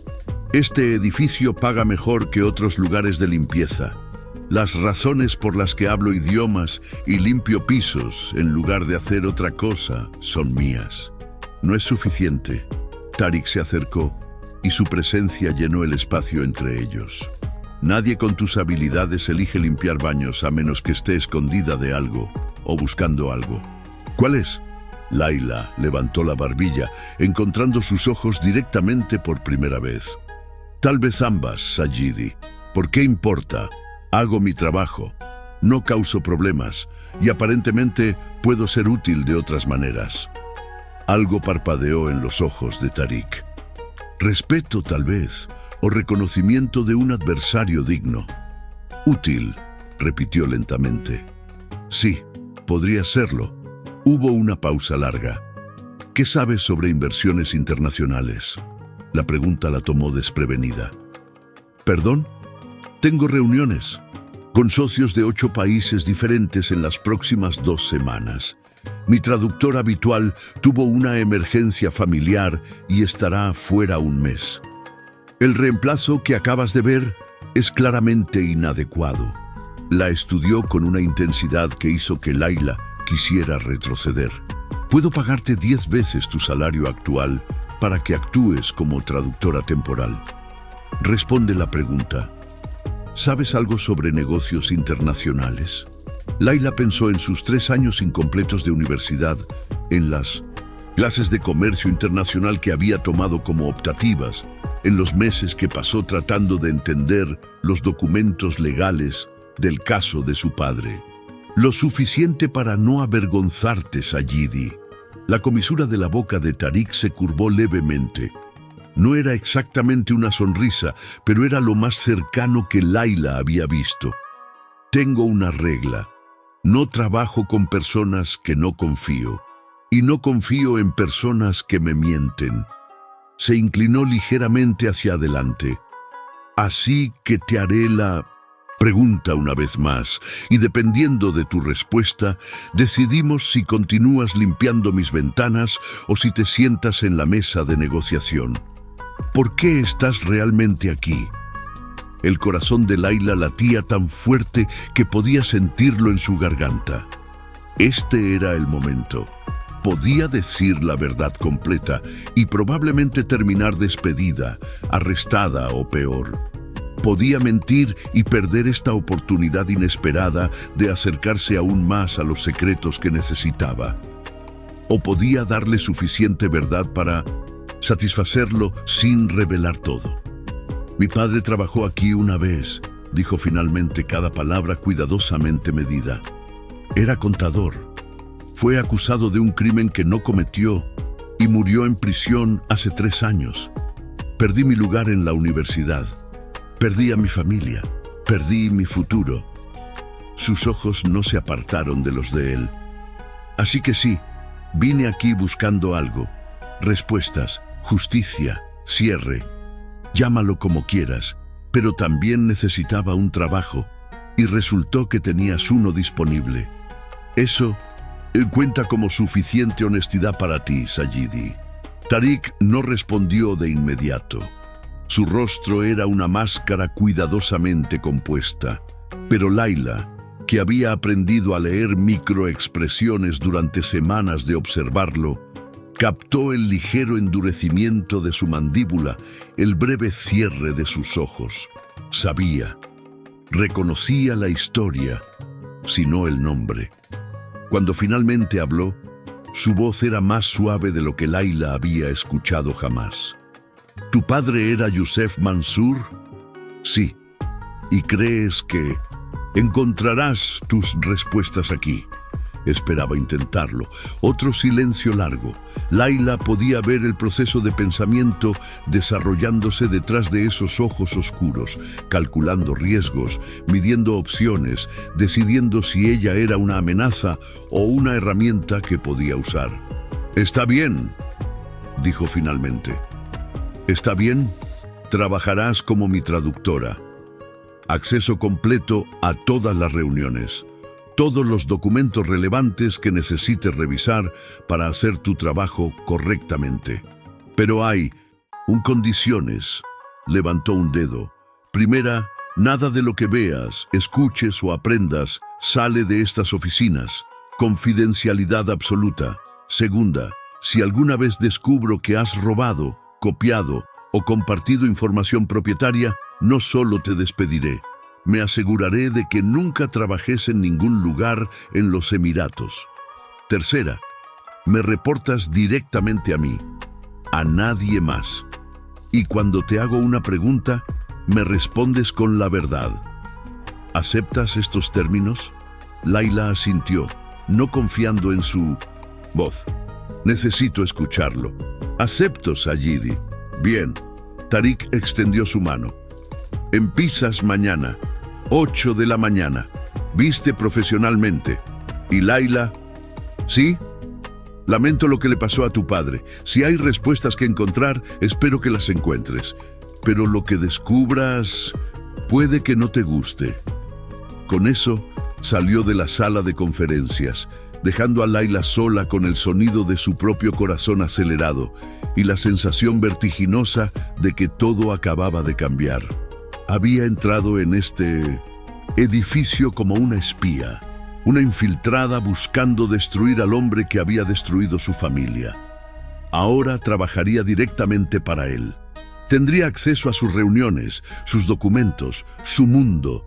«Este edificio paga mejor que otros lugares de limpieza. Las razones por las que hablo idiomas y limpio pisos en lugar de hacer otra cosa son mías». «No es suficiente». Tariq se acercó y su presencia llenó el espacio entre ellos. «Nadie con tus habilidades elige limpiar baños a menos que esté escondida de algo o buscando algo». «¿Cuál es?» Layla levantó la barbilla, encontrando sus ojos directamente por primera vez. «Tal vez ambas, Sayidi. ¿Por qué importa? Hago mi trabajo. No causo problemas y aparentemente puedo ser útil de otras maneras». Algo parpadeó en los ojos de Tariq. «Respeto, tal vez, o reconocimiento de un adversario digno». «Útil», repitió lentamente. «Sí, podría serlo». Hubo una pausa larga. «¿Qué sabes sobre inversiones internacionales?» La pregunta la tomó desprevenida. «¿Perdón? Tengo reuniones con socios de 8 países diferentes en las próximas 2 semanas. Mi traductor habitual tuvo una emergencia familiar y estará fuera un mes. El reemplazo que acabas de ver es claramente inadecuado». La estudió con una intensidad que hizo que Layla quisiera retroceder. «Puedo pagarte 10 veces tu salario actual para que actúes como traductora temporal». Responde la pregunta. «¿Sabes algo sobre negocios internacionales?» Layla pensó en sus 3 años incompletos de universidad, en las clases de comercio internacional que había tomado como optativas, en los meses que pasó tratando de entender los documentos legales del caso de su padre. «Lo suficiente para no avergonzarte, Sayidi». La comisura de la boca de Tariq se curvó levemente. No era exactamente una sonrisa, pero era lo más cercano que Layla había visto. «Tengo una regla. No trabajo con personas que no confío, y no confío en personas que me mienten». Se inclinó ligeramente hacia adelante. «Así que te haré la pregunta una vez más, y dependiendo de tu respuesta, decidimos si continúas limpiando mis ventanas o si te sientas en la mesa de negociación. ¿Por qué estás realmente aquí?» El corazón de Layla latía tan fuerte que podía sentirlo en su garganta. Este era el momento. Podía decir la verdad completa y probablemente terminar despedida, arrestada o peor. Podía mentir y perder esta oportunidad inesperada de acercarse aún más a los secretos que necesitaba. O podía darle suficiente verdad para satisfacerlo sin revelar todo. Mi padre trabajó aquí una vez, dijo finalmente, cada palabra cuidadosamente medida. Era contador. Fue acusado de un crimen que no cometió y murió en prisión hace 3 años. Perdí mi lugar en la universidad. Perdí a mi familia. Perdí mi futuro. Sus ojos no se apartaron de los de él. Así que sí, vine aquí buscando algo. Respuestas, justicia, cierre. Llámalo como quieras, pero también necesitaba un trabajo, y resultó que tenías uno disponible. Eso cuenta como suficiente honestidad para ti, Sayidi. Tariq no respondió de inmediato. Su rostro era una máscara cuidadosamente compuesta, pero Layla, que había aprendido a leer microexpresiones durante semanas de observarlo, captó el ligero endurecimiento de su mandíbula, el breve cierre de sus ojos. Sabía, reconocía la historia, si no el nombre. Cuando finalmente habló, su voz era más suave de lo que Layla había escuchado jamás. ¿Tu padre era Yusef Mansour? Sí. ¿Y crees que encontrarás tus respuestas aquí? Esperaba intentarlo. Otro silencio largo. Layla podía ver el proceso de pensamiento desarrollándose detrás de esos ojos oscuros, calculando riesgos, midiendo opciones, decidiendo si ella era una amenaza o una herramienta que podía usar. «Está bien», dijo finalmente. «Está bien, trabajarás como mi traductora. Acceso completo a todas las reuniones. Todos los documentos relevantes que necesites revisar para hacer tu trabajo correctamente. Pero hay condiciones». Levantó un dedo. Primera, nada de lo que veas, escuches o aprendas sale de estas oficinas. Confidencialidad absoluta. Segunda, si alguna vez descubro que has robado, copiado o compartido información propietaria, no solo te despediré, me aseguraré de que nunca trabajes en ningún lugar en los Emiratos. Tercera, me reportas directamente a mí, a nadie más. Y cuando te hago una pregunta, me respondes con la verdad. ¿Aceptas estos términos? Layla asintió, no confiando en su voz. Necesito escucharlo. Acepto, Sayidi. Bien. Tariq extendió su mano. Empiezas mañana, 8 de la mañana. Viste profesionalmente. ¿Y Layla? ¿Sí? Lamento lo que le pasó a tu padre. Si hay respuestas que encontrar, espero que las encuentres. Pero lo que descubras puede que no te guste. Con eso, salió de la sala de conferencias, dejando a Layla sola con el sonido de su propio corazón acelerado y la sensación vertiginosa de que todo acababa de cambiar. Había entrado en este edificio como una espía, una infiltrada buscando destruir al hombre que había destruido su familia. Ahora trabajaría directamente para él. Tendría acceso a sus reuniones, sus documentos, su mundo.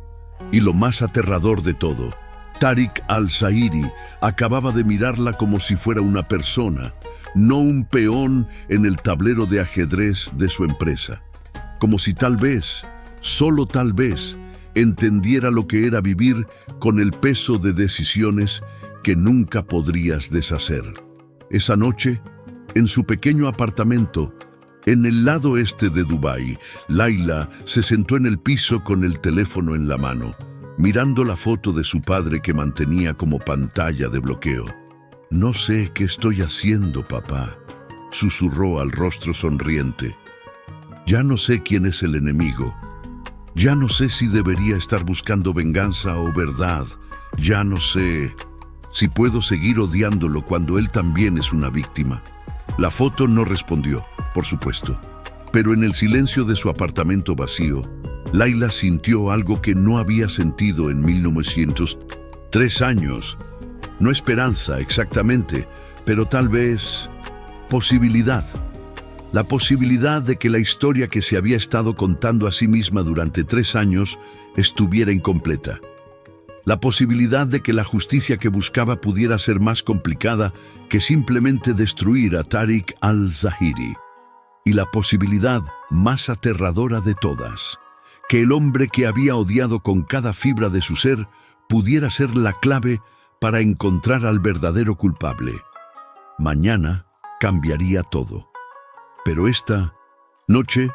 Y lo más aterrador de todo, Tariq al-Zairi acababa de mirarla como si fuera una persona, no un peón en el tablero de ajedrez de su empresa. Como si tal vez, solo tal vez, entendiera lo que era vivir con el peso de decisiones que nunca podrías deshacer. Esa noche, en su pequeño apartamento, en el lado este de Dubái, Layla se sentó en el piso con el teléfono en la mano, mirando la foto de su padre que mantenía como pantalla de bloqueo. «No sé qué estoy haciendo, papá», susurró al rostro sonriente. «Ya no sé quién es el enemigo. Ya no sé si debería estar buscando venganza o verdad. Ya no sé si puedo seguir odiándolo cuando él también es una víctima». La foto no respondió, por supuesto, pero en el silencio de su apartamento vacío, Layla sintió algo que no había sentido en 1900. 3 años. No esperanza exactamente, pero tal vez posibilidad. La posibilidad de que la historia que se había estado contando a sí misma durante 3 años estuviera incompleta. La posibilidad de que la justicia que buscaba pudiera ser más complicada que simplemente destruir a Tariq al-Zairi. y la posibilidad más aterradora de todas, que el hombre que había odiado con cada fibra de su ser pudiera ser la clave para encontrar al verdadero culpable. Mañana cambiaría todo. Pero esta noche,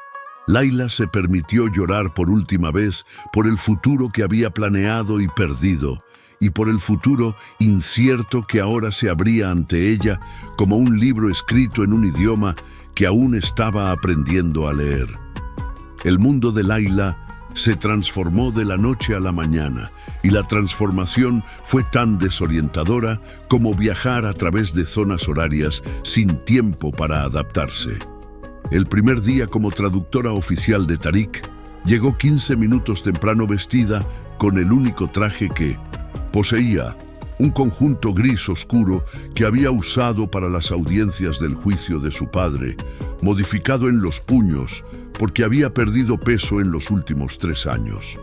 Layla se permitió llorar por última vez por el futuro que había planeado y perdido, y por el futuro incierto que ahora se abría ante ella como un libro escrito en un idioma que aún estaba aprendiendo a leer. El mundo de Layla se transformó de la noche a la mañana, y la transformación fue tan desorientadora como viajar a través de zonas horarias sin tiempo para adaptarse. El primer día como traductora oficial de Tariq, llegó 15 minutos temprano vestida con el único traje que poseía, un conjunto gris oscuro que había usado para las audiencias del juicio de su padre, modificado en los puños porque había perdido peso en los últimos 3 años.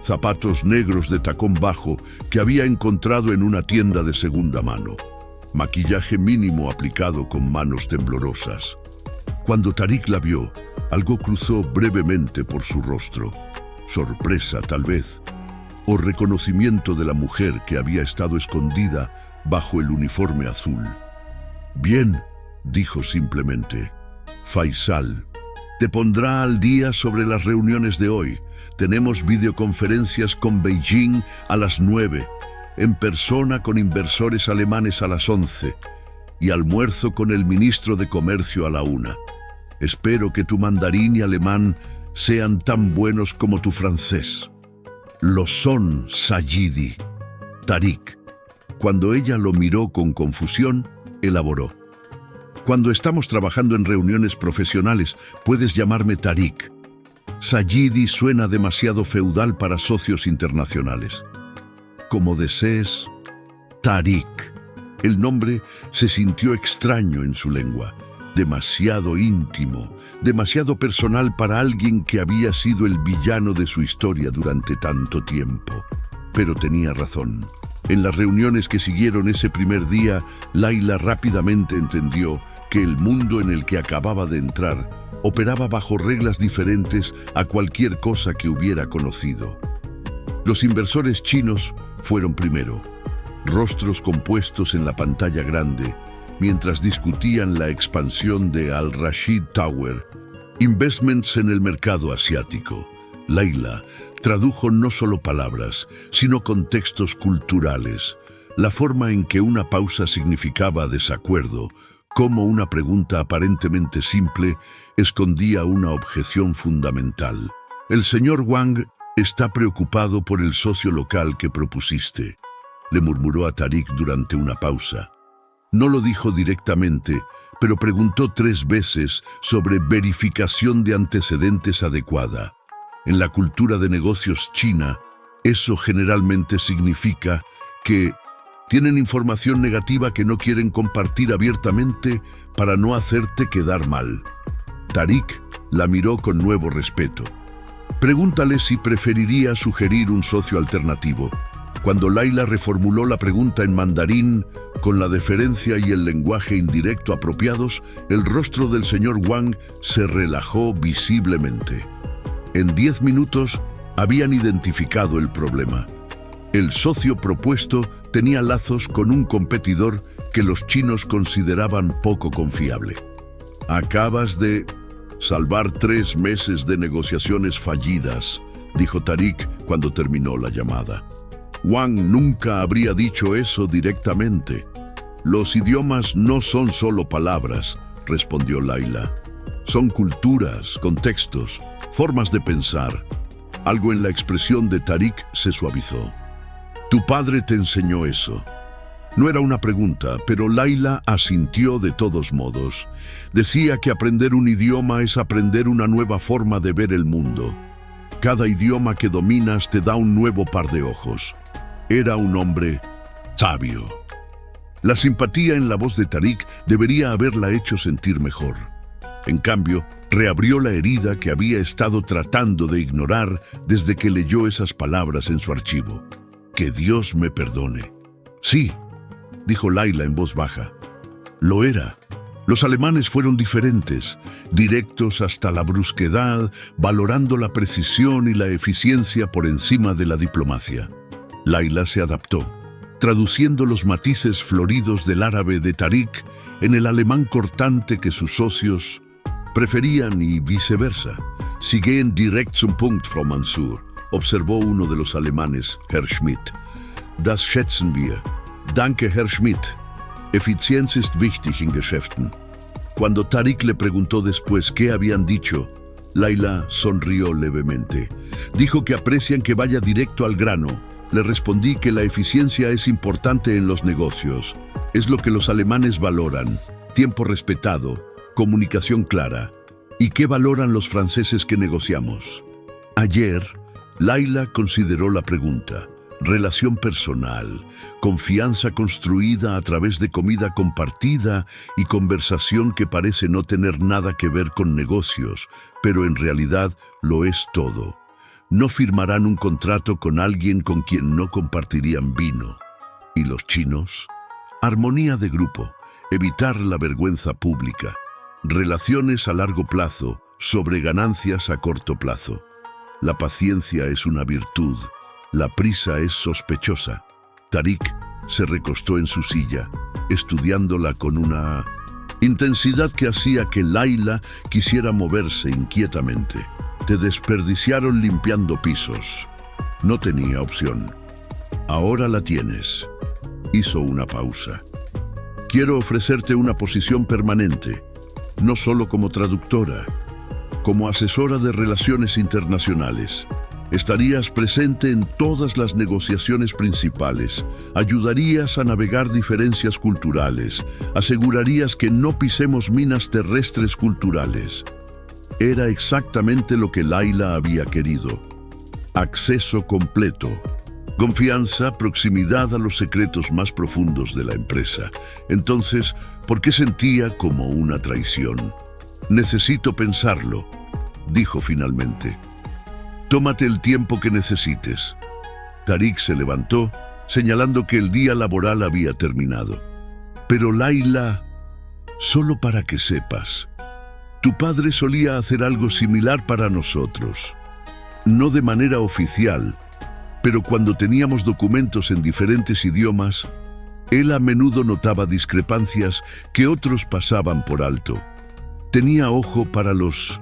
Zapatos negros de tacón bajo que había encontrado en una tienda de segunda mano. Maquillaje mínimo aplicado con manos temblorosas. Cuando Tariq la vio, algo cruzó brevemente por su rostro. Sorpresa, tal vez, o reconocimiento de la mujer que había estado escondida bajo el uniforme azul. «Bien», dijo simplemente. «Faisal, te pondrá al día sobre las reuniones de hoy. Tenemos videoconferencias con Beijing a las 9, en persona con inversores alemanes a las 11 y almuerzo con el ministro de Comercio a la 1. Espero que tu mandarín y alemán sean tan buenos como tu francés». «Lo son, Sayidi». Tariq, cuando ella lo miró con confusión, elaboró. «Cuando estamos trabajando en reuniones profesionales, puedes llamarme Tariq. Sayidi suena demasiado feudal para socios internacionales». «Como desees, Tariq». El nombre se sintió extraño en su lengua, demasiado íntimo, demasiado personal para alguien que había sido el villano de su historia durante tanto tiempo. Pero tenía razón. En las reuniones que siguieron ese primer día, Layla rápidamente entendió que el mundo en el que acababa de entrar operaba bajo reglas diferentes a cualquier cosa que hubiera conocido. Los inversores chinos fueron primero, rostros compuestos en la pantalla grande, mientras discutían la expansión de Al Rashid Tower, investments en el mercado asiático. Layla tradujo no solo palabras, sino contextos culturales, la forma en que una pausa significaba desacuerdo, cómo una pregunta aparentemente simple escondía una objeción fundamental. «El señor Wang está preocupado por el socio local que propusiste», le murmuró a Tariq durante una pausa. No lo dijo directamente, pero preguntó 3 veces sobre verificación de antecedentes adecuada. En la cultura de negocios china, eso generalmente significa que tienen información negativa que no quieren compartir abiertamente para no hacerte quedar mal. Tariq la miró con nuevo respeto. «Pregúntale si preferiría sugerir un socio alternativo». Cuando Layla reformuló la pregunta en mandarín, con la deferencia y el lenguaje indirecto apropiados, el rostro del señor Wang se relajó visiblemente. En 10 minutos habían identificado el problema. El socio propuesto tenía lazos con un competidor que los chinos consideraban poco confiable. «Acabas de salvar 3 meses de negociaciones fallidas», dijo Tariq cuando terminó la llamada. Wang nunca habría dicho eso directamente. «Los idiomas no son solo palabras», respondió Layla. «Son culturas, contextos, formas de pensar». Algo en la expresión de Tariq se suavizó. «Tu padre te enseñó eso». No era una pregunta, pero Layla asintió de todos modos. Decía que aprender un idioma es aprender una nueva forma de ver el mundo. Cada idioma que dominas te da un nuevo par de ojos. Era un hombre sabio. La simpatía en la voz de Tariq debería haberla hecho sentir mejor. En cambio, reabrió la herida que había estado tratando de ignorar desde que leyó esas palabras en su archivo. «Que Dios me perdone». «Sí», dijo Layla en voz baja. «Lo era. Los alemanes fueron diferentes, directos hasta la brusquedad, valorando la precisión y la eficiencia por encima de la diplomacia. Layla se adaptó, traduciendo los matices floridos del árabe de Tariq en el alemán cortante que sus socios preferían y viceversa. Sie gehen direkt zum Punkt, Frau Mansur, observó uno de los alemanes, Herr Schmidt. Das schätzen wir. Danke, Herr Schmidt. Eficiencia ist wichtig in Geschäften. Cuando Tariq le preguntó después qué habían dicho, Layla sonrió levemente. Dijo que aprecian que vaya directo al grano. Le respondí que la eficiencia es importante en los negocios. Es lo que los alemanes valoran. Tiempo respetado, comunicación clara. ¿Y qué valoran los franceses que negociamos? Ayer, Layla consideró la pregunta. Relación personal, confianza construida a través de comida compartida y conversación que parece no tener nada que ver con negocios, pero en realidad lo es todo. No firmarán un contrato con alguien con quien no compartirían vino. ¿Y los chinos? Armonía de grupo, evitar la vergüenza pública, relaciones a largo plazo sobre ganancias a corto plazo. La paciencia es una virtud. La prisa es sospechosa. Tariq se recostó en su silla, estudiándola con una intensidad que hacía que Layla quisiera moverse inquietamente. Te desperdiciaron limpiando pisos. No tenía opción. Ahora la tienes. Hizo una pausa. Quiero ofrecerte una posición permanente, no solo como traductora, como asesora de relaciones internacionales. Estarías presente en todas las negociaciones principales, ayudarías a navegar diferencias culturales, asegurarías que no pisemos minas terrestres culturales. Era exactamente lo que Layla había querido. Acceso completo, confianza, proximidad a los secretos más profundos de la empresa. Entonces, ¿por qué sentía como una traición? Necesito pensarlo, dijo finalmente. Tómate el tiempo que necesites. Tariq se levantó, señalando que el día laboral había terminado. Pero Layla, solo para que sepas, tu padre solía hacer algo similar para nosotros. No de manera oficial, pero cuando teníamos documentos en diferentes idiomas, él a menudo notaba discrepancias que otros pasaban por alto. Tenía ojo para los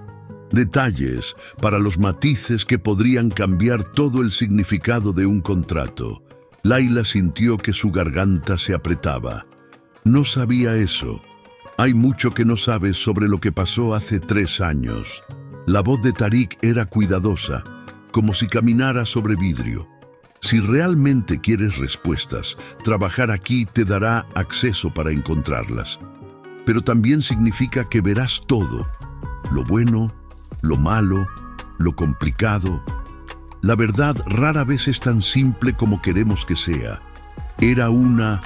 detalles, para los matices que podrían cambiar todo el significado de un contrato. Layla sintió que su garganta se apretaba. No sabía eso. Hay mucho que no sabes sobre lo que pasó hace 3 años. La voz de Tariq era cuidadosa, como si caminara sobre vidrio. Si realmente quieres respuestas, trabajar aquí te dará acceso para encontrarlas. Pero también significa que verás todo, lo bueno, lo malo, lo complicado. La verdad rara vez es tan simple como queremos que sea. Era una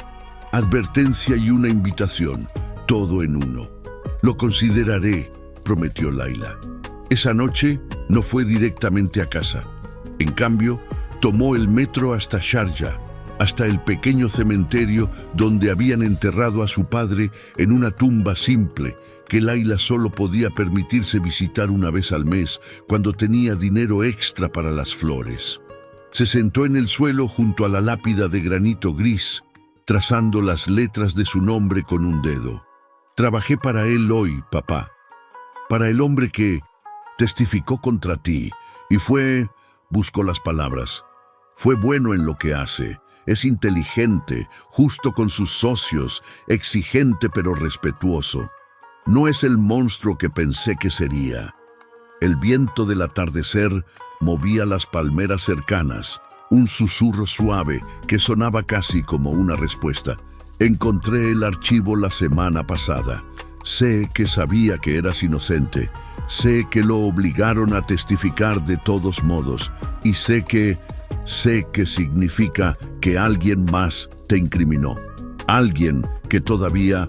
advertencia y una invitación, todo en uno. Lo consideraré, prometió Layla. Esa noche no fue directamente a casa. En cambio, tomó el metro hasta Sharjah, hasta el pequeño cementerio donde habían enterrado a su padre en una tumba simple que Layla solo podía permitirse visitar una vez al mes cuando tenía dinero extra para las flores. Se sentó en el suelo junto a la lápida de granito gris, trazando las letras de su nombre con un dedo. Trabajé para él hoy, papá, para el hombre que testificó contra ti y buscó las palabras, fue bueno en lo que hace. Es inteligente, justo con sus socios, exigente pero respetuoso. No es el monstruo que pensé que sería. El viento del atardecer movía las palmeras cercanas, un susurro suave que sonaba casi como una respuesta. Encontré el archivo la semana pasada. Sé que sabía que eras inocente. Sé que lo obligaron a testificar de todos modos. Y sé que significa que alguien más te incriminó. Alguien que todavía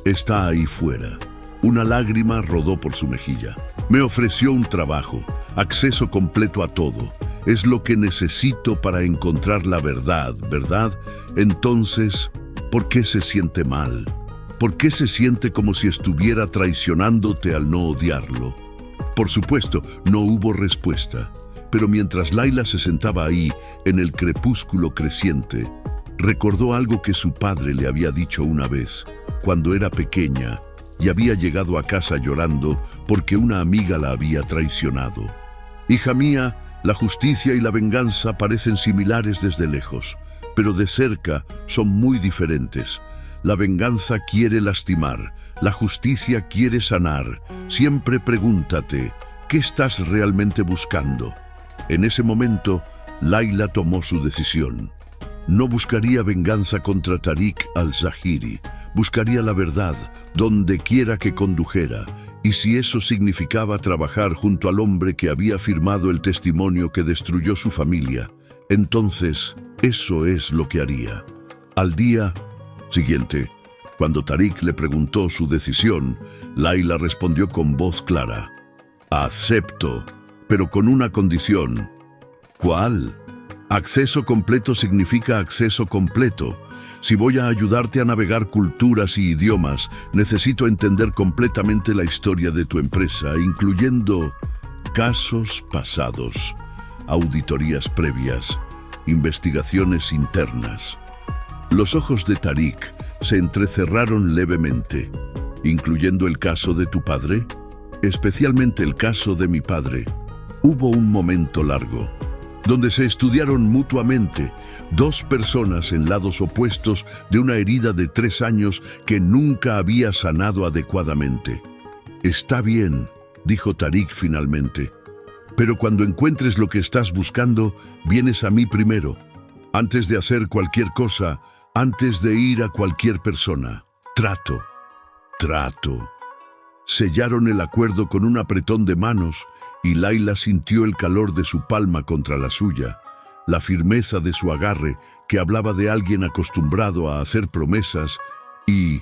está ahí fuera. Una lágrima rodó por su mejilla. Me ofreció un trabajo, acceso completo a todo. Es lo que necesito para encontrar la verdad, ¿verdad? Entonces, ¿por qué se siente mal? ¿Por qué se siente como si estuviera traicionándote al no odiarlo? Por supuesto, no hubo respuesta, pero mientras Layla se sentaba ahí, en el crepúsculo creciente, recordó algo que su padre le había dicho una vez, cuando era pequeña, y había llegado a casa llorando porque una amiga la había traicionado. Hija mía, la justicia y la venganza parecen similares desde lejos, pero de cerca son muy diferentes. La venganza quiere lastimar, la justicia quiere sanar. Siempre pregúntate, ¿qué estás realmente buscando? En ese momento, Layla tomó su decisión. No buscaría venganza contra Tariq al-Zahiri, buscaría la verdad donde quiera que condujera, y si eso significaba trabajar junto al hombre que había firmado el testimonio que destruyó su familia, entonces eso es lo que haría. Al día siguiente, cuando Tariq le preguntó su decisión, Layla respondió con voz clara: acepto, pero con una condición. ¿Cuál? Acceso completo significa acceso completo. Si voy a ayudarte a navegar culturas y idiomas, necesito entender completamente la historia de tu empresa, incluyendo casos pasados, auditorías previas, investigaciones internas. Los ojos de Tariq se entrecerraron levemente. ¿Incluyendo el caso de tu padre? Especialmente el caso de mi padre. Hubo un momento largo, donde se estudiaron mutuamente, dos personas en lados opuestos de una herida de 3 años que nunca había sanado adecuadamente. Está bien, dijo Tariq finalmente, pero cuando encuentres lo que estás buscando, vienes a mí primero, antes de hacer cualquier cosa, antes de ir a cualquier persona. Trato. Sellaron el acuerdo con un apretón de manos, y Layla sintió el calor de su palma contra la suya, la firmeza de su agarre que hablaba de alguien acostumbrado a hacer promesas y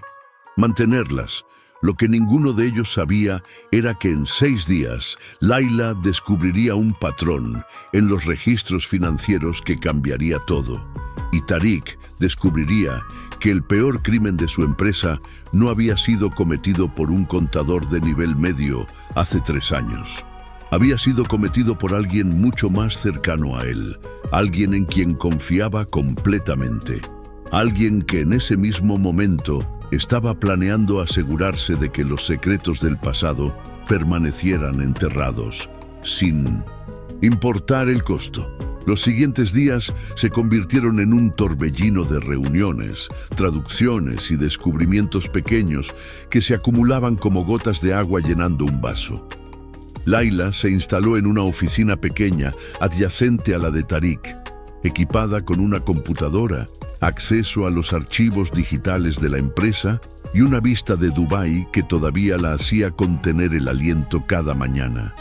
mantenerlas. Lo que ninguno de ellos sabía era que en 6 días Layla descubriría un patrón en los registros financieros que cambiaría todo. Y Tariq descubriría que el peor crimen de su empresa no había sido cometido por un contador de nivel medio hace 3 años. Había sido cometido por alguien mucho más cercano a él, alguien en quien confiaba completamente, alguien que en ese mismo momento estaba planeando asegurarse de que los secretos del pasado permanecieran enterrados, sin importar el costo. Los siguientes días se convirtieron en un torbellino de reuniones, traducciones y descubrimientos pequeños que se acumulaban como gotas de agua llenando un vaso. Layla se instaló en una oficina pequeña adyacente a la de Tariq, equipada con una computadora, acceso a los archivos digitales de la empresa y una vista de Dubái que todavía la hacía contener el aliento cada mañana.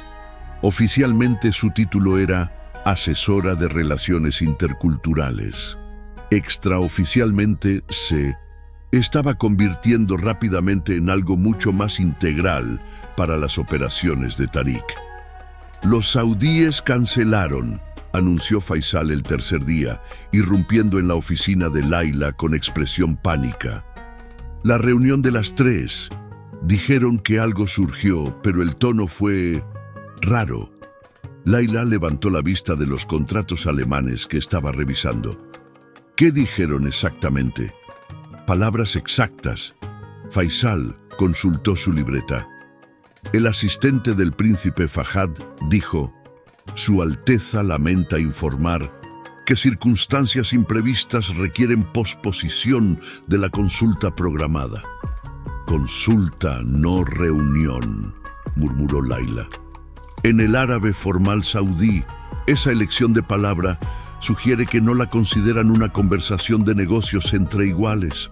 Oficialmente su título era Asesora de Relaciones Interculturales. Extraoficialmente se estaba convirtiendo rápidamente en algo mucho más integral para las operaciones de Tariq. Los saudíes cancelaron, anunció Faisal el tercer día, irrumpiendo en la oficina de Layla con expresión pánica. La reunión de las 3. Dijeron que algo surgió, pero el tono fue raro. Layla levantó la vista de los contratos alemanes que estaba revisando. ¿Qué dijeron exactamente? Palabras exactas. Faisal consultó su libreta. El asistente del príncipe Fahad dijo: Su Alteza lamenta informar que circunstancias imprevistas requieren posposición de la consulta programada. Consulta, no reunión, murmuró Layla. En el árabe formal saudí, esa elección de palabra sugiere que no la consideran una conversación de negocios entre iguales.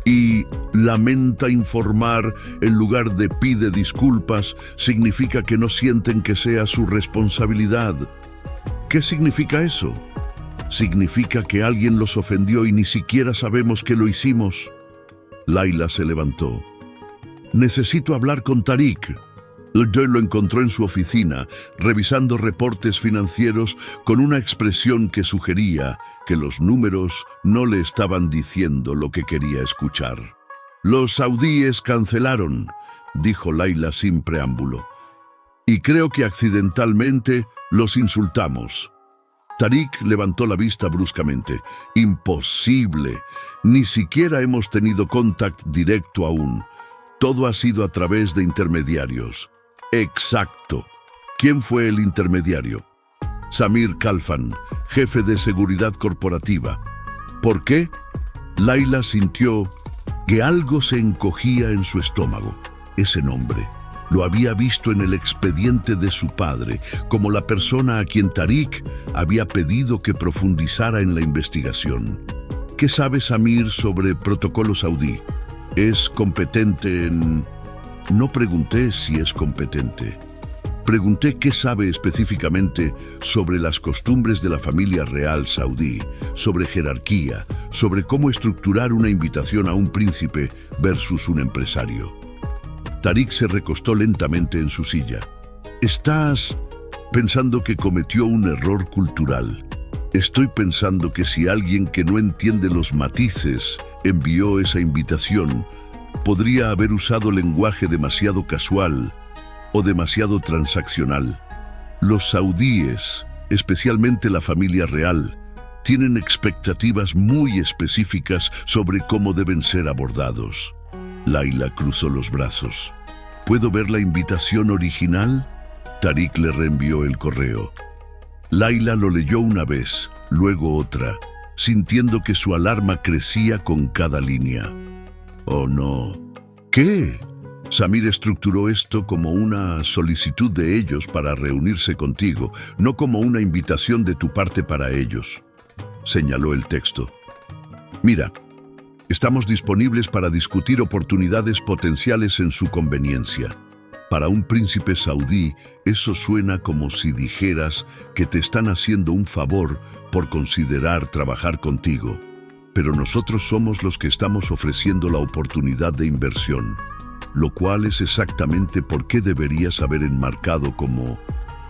Y lamenta informar en lugar de pide disculpas significa que no sienten que sea su responsabilidad. ¿Qué significa eso? Significa que alguien los ofendió y ni siquiera sabemos que lo hicimos. Layla se levantó. Necesito hablar con Tariq. Joy lo encontró en su oficina, revisando reportes financieros con una expresión que sugería que los números no le estaban diciendo lo que quería escuchar. Los saudíes cancelaron, dijo Laila sin preámbulo. Y creo que accidentalmente los insultamos. Tariq levantó la vista bruscamente. Imposible. Ni siquiera hemos tenido contacto directo aún. Todo ha sido a través de intermediarios. Exacto. ¿Quién fue el intermediario? Samir Khalfan, jefe de seguridad corporativa. ¿Por qué? Laila sintió que algo se encogía en su estómago. Ese nombre lo había visto en el expediente de su padre, como la persona a quien Tariq había pedido que profundizara en la investigación. ¿Qué sabe Samir sobre protocolo saudí? ¿Es competente en...? No pregunté si es competente. Pregunté qué sabe específicamente sobre las costumbres de la familia real saudí, sobre jerarquía, sobre cómo estructurar una invitación a un príncipe versus un empresario. Tariq se recostó lentamente en su silla. ¿Estás pensando que cometió un error cultural? Estoy pensando que si alguien que no entiende los matices envió esa invitación, podría haber usado lenguaje demasiado casual o demasiado transaccional. Los saudíes, especialmente la familia real, tienen expectativas muy específicas sobre cómo deben ser abordados. Laila cruzó los brazos. ¿Puedo ver la invitación original? Tariq le reenvió el correo. Laila lo leyó una vez, luego otra, sintiendo que su alarma crecía con cada línea. Oh no. ¿Qué? Samir estructuró esto como una solicitud de ellos para reunirse contigo, no como una invitación de tu parte para ellos, señaló el texto. Mira, estamos disponibles para discutir oportunidades potenciales en su conveniencia. Para un príncipe saudí, eso suena como si dijeras que te están haciendo un favor por considerar trabajar contigo. Pero nosotros somos los que estamos ofreciendo la oportunidad de inversión, lo cual es exactamente por qué deberías haber enmarcado como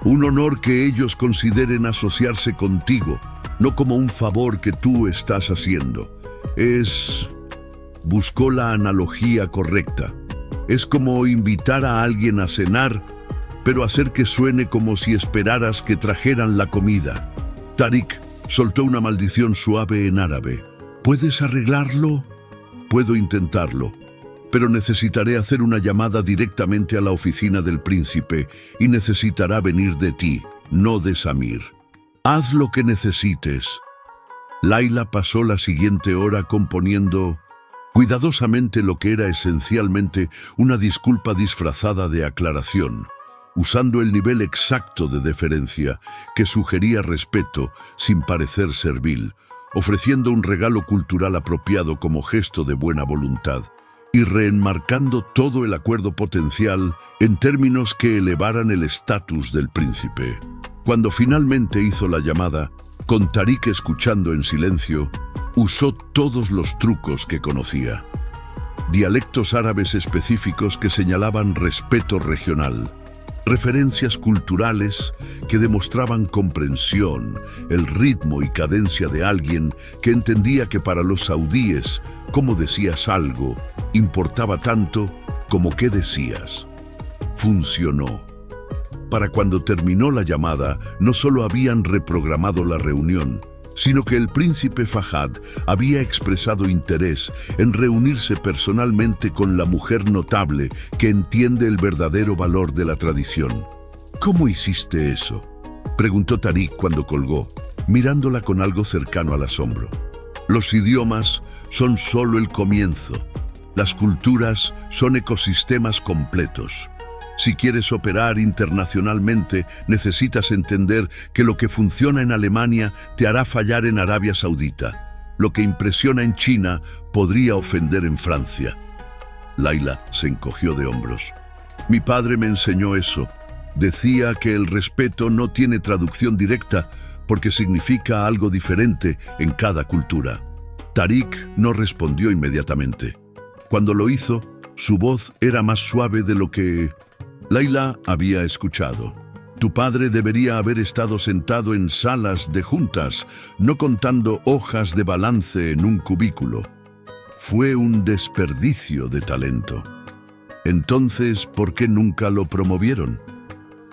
un honor que ellos consideren asociarse contigo, no como un favor que tú estás haciendo. Buscó la analogía correcta. Es como invitar a alguien a cenar, pero hacer que suene como si esperaras que trajeran la comida. Tariq soltó una maldición suave en árabe. ¿Puedes arreglarlo? Puedo intentarlo, pero necesitaré hacer una llamada directamente a la oficina del príncipe y necesitará venir de ti, no de Samir. Haz lo que necesites. Laila pasó la siguiente hora componiendo cuidadosamente lo que era esencialmente una disculpa disfrazada de aclaración, usando el nivel exacto de deferencia que sugería respeto sin parecer servil, ofreciendo un regalo cultural apropiado como gesto de buena voluntad y reenmarcando todo el acuerdo potencial en términos que elevaran el estatus del príncipe. Cuando finalmente hizo la llamada, con Tariq escuchando en silencio, usó todos los trucos que conocía. Dialectos árabes específicos que señalaban respeto regional, referencias culturales que demostraban comprensión, el ritmo y cadencia de alguien que entendía que para los saudíes, cómo decías algo, importaba tanto como qué decías. Funcionó. Para cuando terminó la llamada, no solo habían reprogramado la reunión, sino que el príncipe Fahad había expresado interés en reunirse personalmente con la mujer notable que entiende el verdadero valor de la tradición. ¿Cómo hiciste eso?, preguntó Tariq cuando colgó, mirándola con algo cercano al asombro. Los idiomas son solo el comienzo. Las culturas son ecosistemas completos. Si quieres operar internacionalmente, necesitas entender que lo que funciona en Alemania te hará fallar en Arabia Saudita. Lo que impresiona en China podría ofender en Francia. Laila se encogió de hombros. Mi padre me enseñó eso. Decía que el respeto no tiene traducción directa porque significa algo diferente en cada cultura. Tariq no respondió inmediatamente. Cuando lo hizo, su voz era más suave de lo que Laila había escuchado. Tu padre debería haber estado sentado en salas de juntas, no contando hojas de balance en un cubículo. Fue un desperdicio de talento. Entonces, ¿por qué nunca lo promovieron?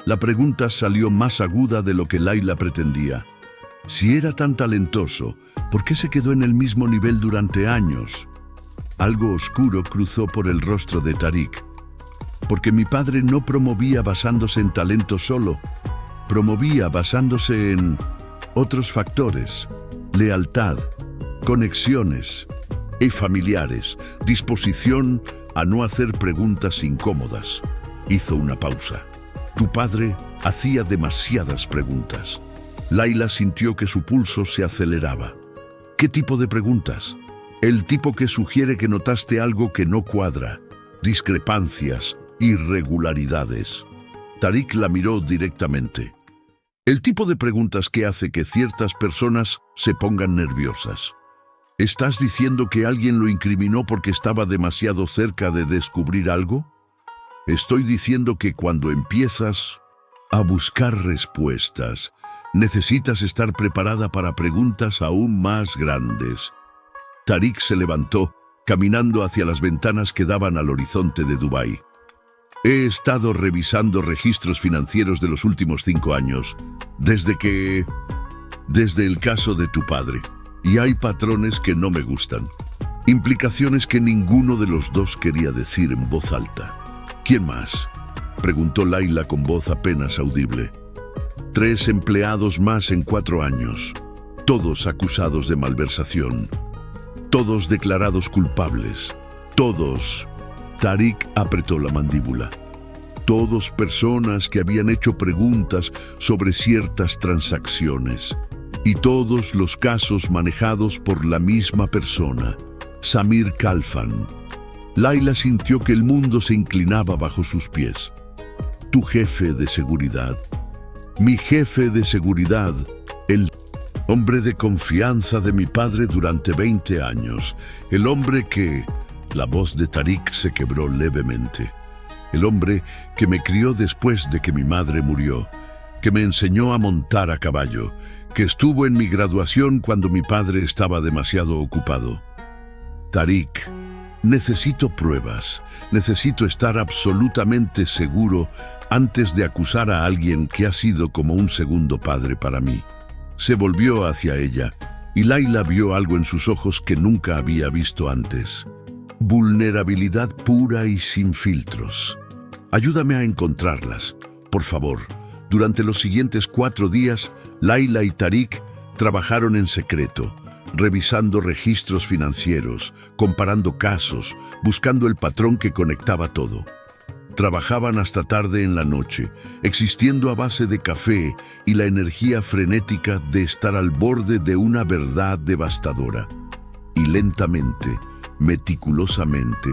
La pregunta salió más aguda de lo que Layla pretendía. Si era tan talentoso, ¿por qué se quedó en el mismo nivel durante años? Algo oscuro cruzó por el rostro de Tariq. Porque mi padre no promovía basándose en talento solo, promovía basándose en otros factores: lealtad, conexiones y familiares, disposición a no hacer preguntas incómodas. Hizo una pausa. Tu padre hacía demasiadas preguntas. Layla sintió que su pulso se aceleraba. ¿Qué tipo de preguntas? El tipo que sugiere que notaste algo que no cuadra, discrepancias, irregularidades. Tariq la miró directamente. El tipo de preguntas que hace que ciertas personas se pongan nerviosas. ¿Estás diciendo que alguien lo incriminó porque estaba demasiado cerca de descubrir algo? Estoy diciendo que cuando empiezas a buscar respuestas, necesitas estar preparada para preguntas aún más grandes. Tariq se levantó, caminando hacia las ventanas que daban al horizonte de Dubái. He estado revisando registros financieros de los últimos 5 años, desde el caso de tu padre, y hay patrones que no me gustan. Implicaciones que ninguno de los dos quería decir en voz alta. ¿Quién más?, preguntó Layla con voz apenas audible. 3 empleados más en 4 años, todos acusados de malversación, todos declarados culpables, todos. Tariq apretó la mandíbula. Todos personas que habían hecho preguntas sobre ciertas transacciones. Y todos los casos manejados por la misma persona, Samir Khalfan. Layla sintió que el mundo se inclinaba bajo sus pies. Tu jefe de seguridad. Mi jefe de seguridad. El hombre de confianza de mi padre durante 20 años. El hombre que... La voz de Tariq se quebró levemente. El hombre que me crió después de que mi madre murió, que me enseñó a montar a caballo, que estuvo en mi graduación cuando mi padre estaba demasiado ocupado. Tariq, necesito pruebas, necesito estar absolutamente seguro antes de acusar a alguien que ha sido como un segundo padre para mí. Se volvió hacia ella y Layla vio algo en sus ojos que nunca había visto antes. Vulnerabilidad pura y sin filtros. Ayúdame a encontrarlas, por favor. Durante los siguientes 4 días, Layla y Tariq trabajaron en secreto, revisando registros financieros, comparando casos, buscando el patrón que conectaba todo. Trabajaban hasta tarde en la noche, existiendo a base de café y la energía frenética de estar al borde de una verdad devastadora. Y lentamente, meticulosamente,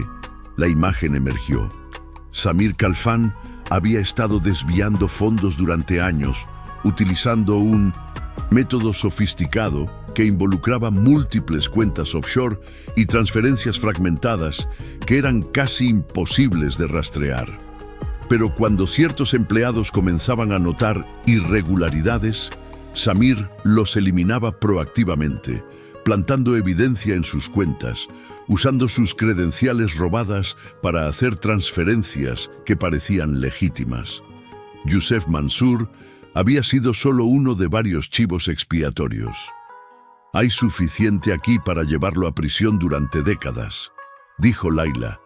la imagen emergió. Samir Khalfan había estado desviando fondos durante años, utilizando un método sofisticado que involucraba múltiples cuentas offshore y transferencias fragmentadas que eran casi imposibles de rastrear. Pero cuando ciertos empleados comenzaban a notar irregularidades, Samir los eliminaba proactivamente, plantando evidencia en sus cuentas, usando sus credenciales robadas para hacer transferencias que parecían legítimas. Youssef Mansour había sido solo uno de varios chivos expiatorios. Hay suficiente aquí para llevarlo a prisión durante décadas, dijo Layla,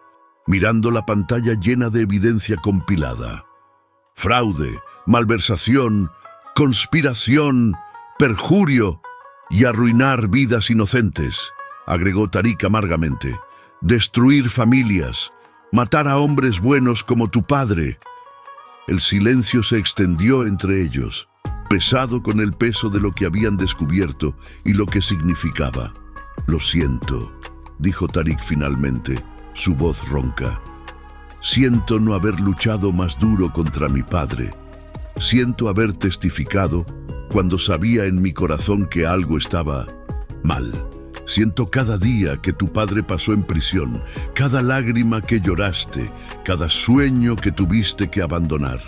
mirando la pantalla llena de evidencia compilada. Fraude, malversación, conspiración, perjurio y arruinar vidas inocentes, agregó Tariq amargamente. Destruir familias, matar a hombres buenos como tu padre. El silencio se extendió entre ellos, pesado con el peso de lo que habían descubierto y lo que significaba. Lo siento, dijo Tariq finalmente, su voz ronca. Siento no haber luchado más duro contra mi padre. Siento haber testificado cuando sabía en mi corazón que algo estaba mal. Siento cada día que tu padre pasó en prisión, cada lágrima que lloraste, cada sueño que tuviste que abandonar.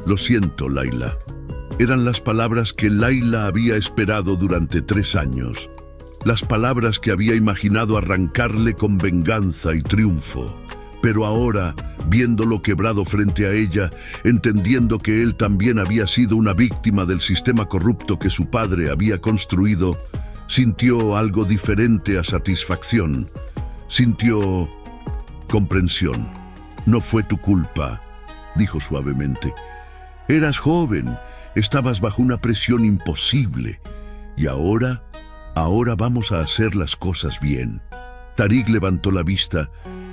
Lo siento, Layla. Eran las palabras que Layla había esperado durante 3 años. las palabras que había imaginado arrancarle con venganza y triunfo. Pero ahora, viéndolo quebrado frente a ella, entendiendo que él también había sido una víctima del sistema corrupto que su padre había construido, sintió algo diferente a satisfacción. Sintió comprensión. «No fue tu culpa», dijo suavemente. «Eras joven, estabas bajo una presión imposible. Y ahora vamos a hacer las cosas bien». Tariq levantó la vista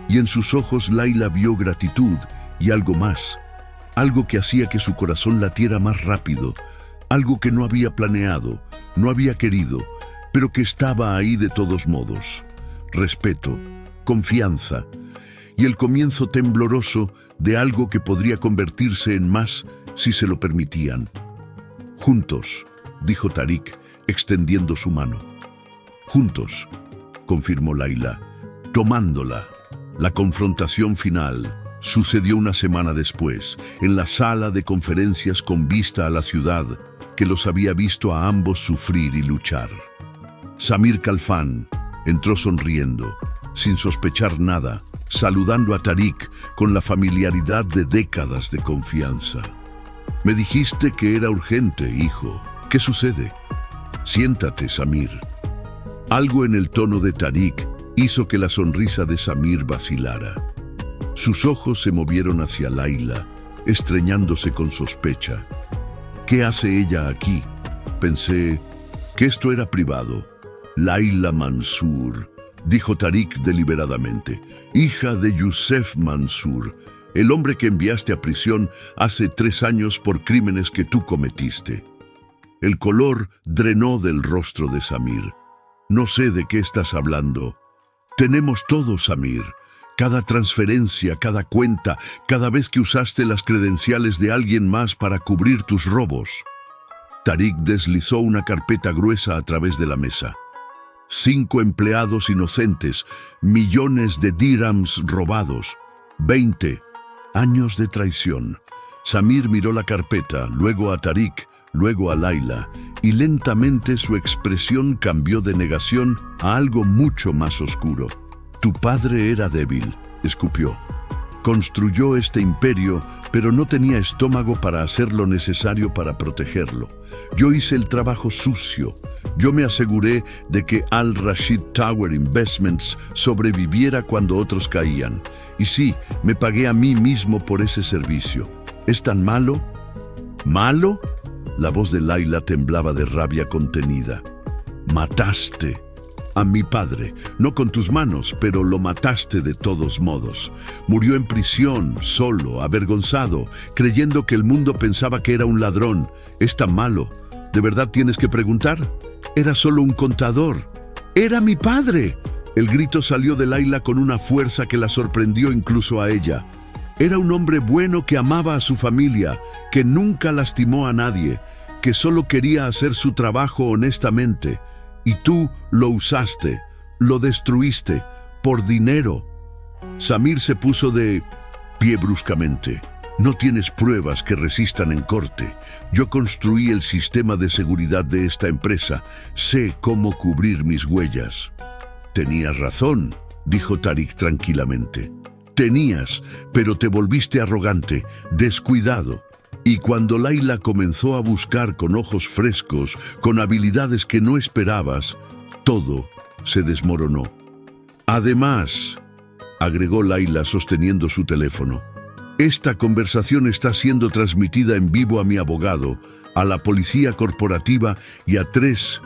y en sus ojos Layla vio gratitud y algo más. Algo que hacía que su corazón latiera más rápido. Algo que no había planeado, no había querido, pero que estaba ahí de todos modos. Respeto, confianza y el comienzo tembloroso de algo que podría convertirse en más si se lo permitían. «Juntos», dijo Tariq, extendiendo su mano. «Juntos», confirmó Layla, tomándola. La confrontación final sucedió una semana después, en la sala de conferencias con vista a la ciudad que los había visto a ambos sufrir y luchar. Samir Khalfan entró sonriendo, sin sospechar nada, saludando a Tariq con la familiaridad de décadas de confianza. «Me dijiste que era urgente, hijo. ¿Qué sucede?» «Siéntate, Samir». Algo en el tono de Tariq hizo que la sonrisa de Samir vacilara. Sus ojos se movieron hacia Layla, estreñándose con sospecha. «¿Qué hace ella aquí?» Pensé que esto era privado. «Layla Mansour», dijo Tariq deliberadamente, «hija de Youssef Mansour, el hombre que enviaste a prisión hace 3 años por crímenes que tú cometiste». El color drenó del rostro de Samir. «No sé de qué estás hablando». «Tenemos todo, Samir. Cada transferencia, cada cuenta, cada vez que usaste las credenciales de alguien más para cubrir tus robos». Tariq deslizó una carpeta gruesa a través de la mesa. 5 empleados inocentes, millones de dirhams robados, 20 años de traición. Samir miró la carpeta, luego a Tariq, luego a Layla, y lentamente su expresión cambió de negación a algo mucho más oscuro. «Tu padre era débil», escupió. «Construyó este imperio, pero no tenía estómago para hacer lo necesario para protegerlo. Yo hice el trabajo sucio. Yo me aseguré de que Al Rashid Tower Investments sobreviviera cuando otros caían. Y sí, me pagué a mí mismo por ese servicio. ¿Es tan malo?» «¿Malo?». La voz de Layla temblaba de rabia contenida. «Mataste a mi padre, no con tus manos, pero lo mataste de todos modos. Murió en prisión, solo, avergonzado, creyendo que el mundo pensaba que era un ladrón. ¿Es tan malo? ¿De verdad tienes que preguntar? Era solo un contador. ¡Era mi padre!». El grito salió de Layla con una fuerza que la sorprendió incluso a ella. Era un hombre bueno que amaba a su familia, que nunca lastimó a nadie, que solo quería hacer su trabajo honestamente. Y tú lo usaste, lo destruiste, por dinero. Samir se puso de pie bruscamente. «No tienes pruebas que resistan en corte. Yo construí el sistema de seguridad de esta empresa. Sé cómo cubrir mis huellas». «Tenías razón», dijo Tariq tranquilamente. «Tenías, pero te volviste arrogante, descuidado». Y cuando Layla comenzó a buscar con ojos frescos, con habilidades que no esperabas, todo se desmoronó. «Además», agregó Layla sosteniendo su teléfono, «esta conversación está siendo transmitida en vivo a mi abogado, a la policía corporativa y a 3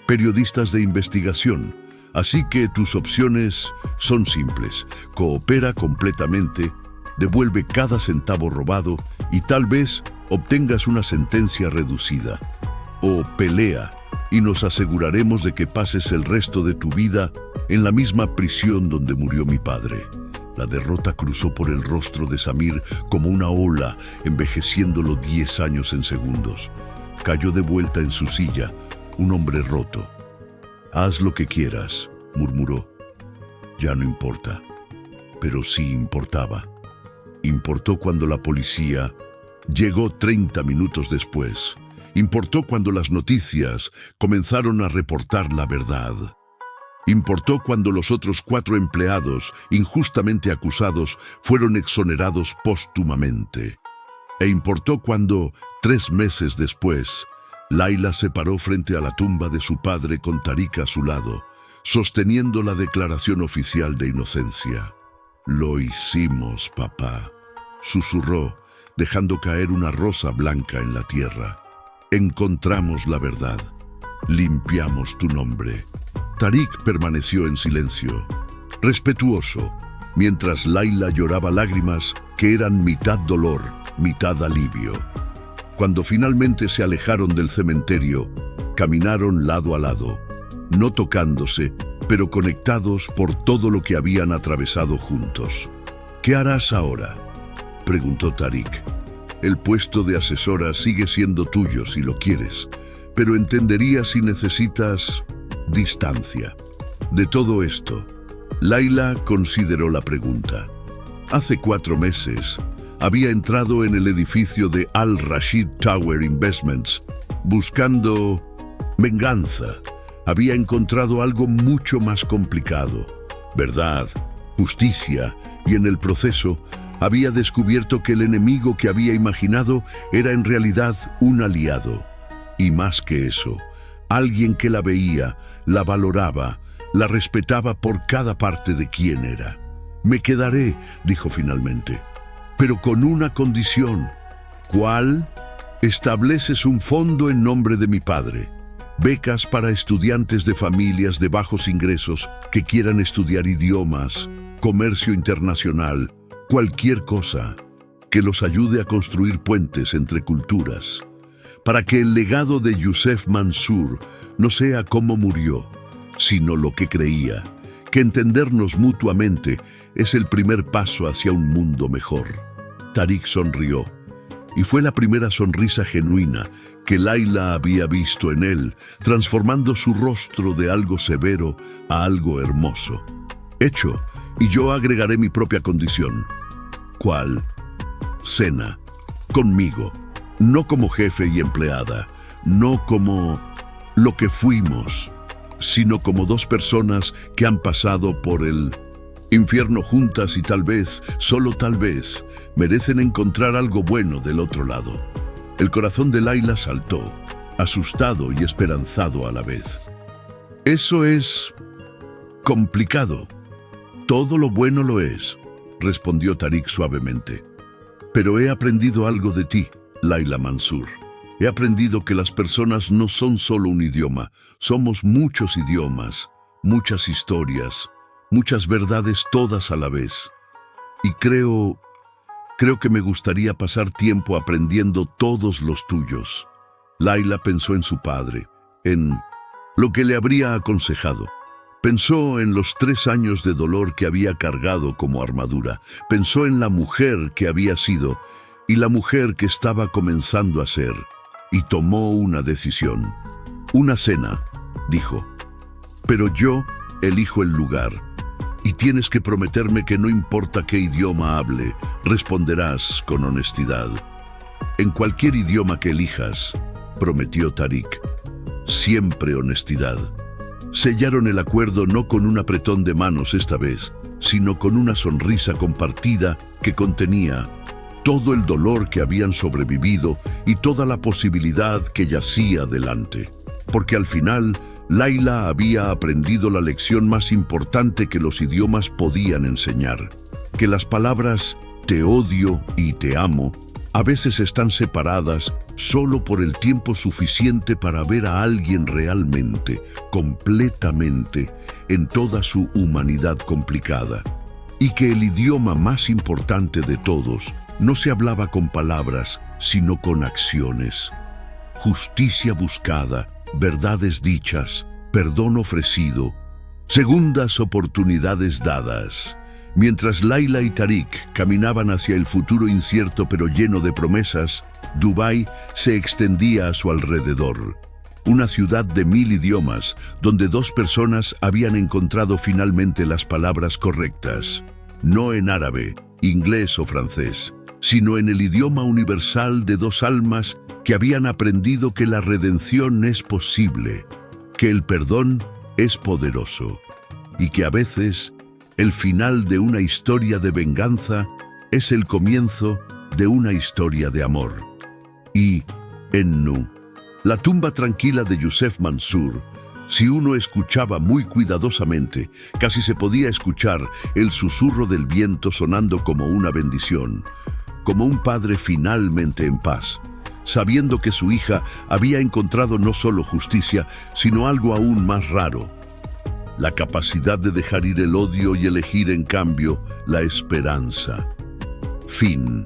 periodistas de investigación. Así que tus opciones son simples. Coopera completamente, devuelve cada centavo robado y tal vez obtengas una sentencia reducida. O pelea y nos aseguraremos de que pases el resto de tu vida en la misma prisión donde murió mi padre». La derrota cruzó por el rostro de Samir como una ola, envejeciéndolo 10 años en segundos. Cayó de vuelta en su silla, un hombre roto. «Haz lo que quieras», murmuró. Ya no importa. Pero sí importaba. Importó cuando la policía llegó 30 minutos después. Importó cuando las noticias comenzaron a reportar la verdad. Importó cuando los otros 4 empleados, injustamente acusados, fueron exonerados póstumamente. E importó cuando, 3 meses después, Layla se paró frente a la tumba de su padre con Tariq a su lado, sosteniendo la declaración oficial de inocencia. «Lo hicimos, papá», susurró, dejando caer una rosa blanca en la tierra. «Encontramos la verdad. Limpiamos tu nombre». Tariq permaneció en silencio, respetuoso, mientras Layla lloraba lágrimas que eran mitad dolor, mitad alivio. Cuando finalmente se alejaron del cementerio, caminaron lado a lado, no tocándose, pero conectados por todo lo que habían atravesado juntos. «¿Qué harás ahora?», preguntó Tariq. «El puesto de asesora sigue siendo tuyo si lo quieres, pero entendería si necesitas distancia». De todo esto, Layla consideró la pregunta. Hace 4 meses, había entrado en el edificio de Al Rashid Tower Investments buscando venganza. Había encontrado algo mucho más complicado: verdad, justicia, y en el proceso había descubierto que el enemigo que había imaginado era en realidad un aliado. Y más que eso, alguien que la veía, la valoraba, la respetaba por cada parte de quién era. «Me quedaré», dijo finalmente, «pero con una condición». «¿Cuál?». «Estableces un fondo en nombre de mi padre. Becas para estudiantes de familias de bajos ingresos que quieran estudiar idiomas, comercio internacional, cualquier cosa que los ayude a construir puentes entre culturas, para que el legado de Yusef Mansour no sea cómo murió, sino lo que creía, que entendernos mutuamente es el primer paso hacia un mundo mejor». Tariq sonrió, y fue la primera sonrisa genuina que Layla había visto en él, transformando su rostro de algo severo a algo hermoso. «Hecho, y yo agregaré mi propia condición». «¿Cuál?». «Cena. Conmigo. No como jefe y empleada, no como lo que fuimos, sino como 2 personas que han pasado por el infierno juntas y tal vez, solo tal vez, merecen encontrar algo bueno del otro lado». El corazón de Layla saltó, asustado y esperanzado a la vez. «Eso es complicado». «Todo lo bueno lo es», respondió Tariq suavemente. «Pero he aprendido algo de ti, Layla Mansour. He aprendido que las personas no son solo un idioma, somos muchos idiomas, muchas historias, muchas verdades todas a la vez. Y creo que me gustaría pasar tiempo aprendiendo todos los tuyos». Layla pensó en su padre, en lo que le habría aconsejado. Pensó en los 3 años de dolor que había cargado como armadura. Pensó en la mujer que había sido y la mujer que estaba comenzando a ser. Y tomó una decisión. «Una cena», dijo. «Pero yo elijo el lugar. Y tienes que prometerme que no importa qué idioma hable, responderás con honestidad». «En cualquier idioma que elijas», prometió Tariq. «Siempre honestidad». Sellaron el acuerdo no con un apretón de manos esta vez, sino con una sonrisa compartida que contenía todo el dolor que habían sobrevivido y toda la posibilidad que yacía delante. Porque al final, Layla había aprendido la lección más importante que los idiomas podían enseñar: que las palabras «te odio» y «te amo» a veces están separadas solo por el tiempo suficiente para ver a alguien realmente, completamente, en toda su humanidad complicada. Y que el idioma más importante de todos no se hablaba con palabras, sino con acciones. Justicia buscada, verdades dichas, perdón ofrecido, segundas oportunidades dadas. Mientras Layla y Tariq caminaban hacia el futuro incierto pero lleno de promesas, Dubái se extendía a su alrededor. Una ciudad de 1000 idiomas, donde 2 personas habían encontrado finalmente las palabras correctas. No en árabe, inglés o francés, sino en el idioma universal de 2 almas que habían aprendido que la redención es posible, que el perdón es poderoso y que a veces el final de una historia de venganza es el comienzo de una historia de amor. Y Ennu, la tumba tranquila de Yusef Mansur. Si uno escuchaba muy cuidadosamente, casi se podía escuchar el susurro del viento sonando como una bendición, como un padre finalmente en paz, sabiendo que su hija había encontrado no solo justicia, sino algo aún más raro: la capacidad de dejar ir el odio y elegir en cambio la esperanza. Fin.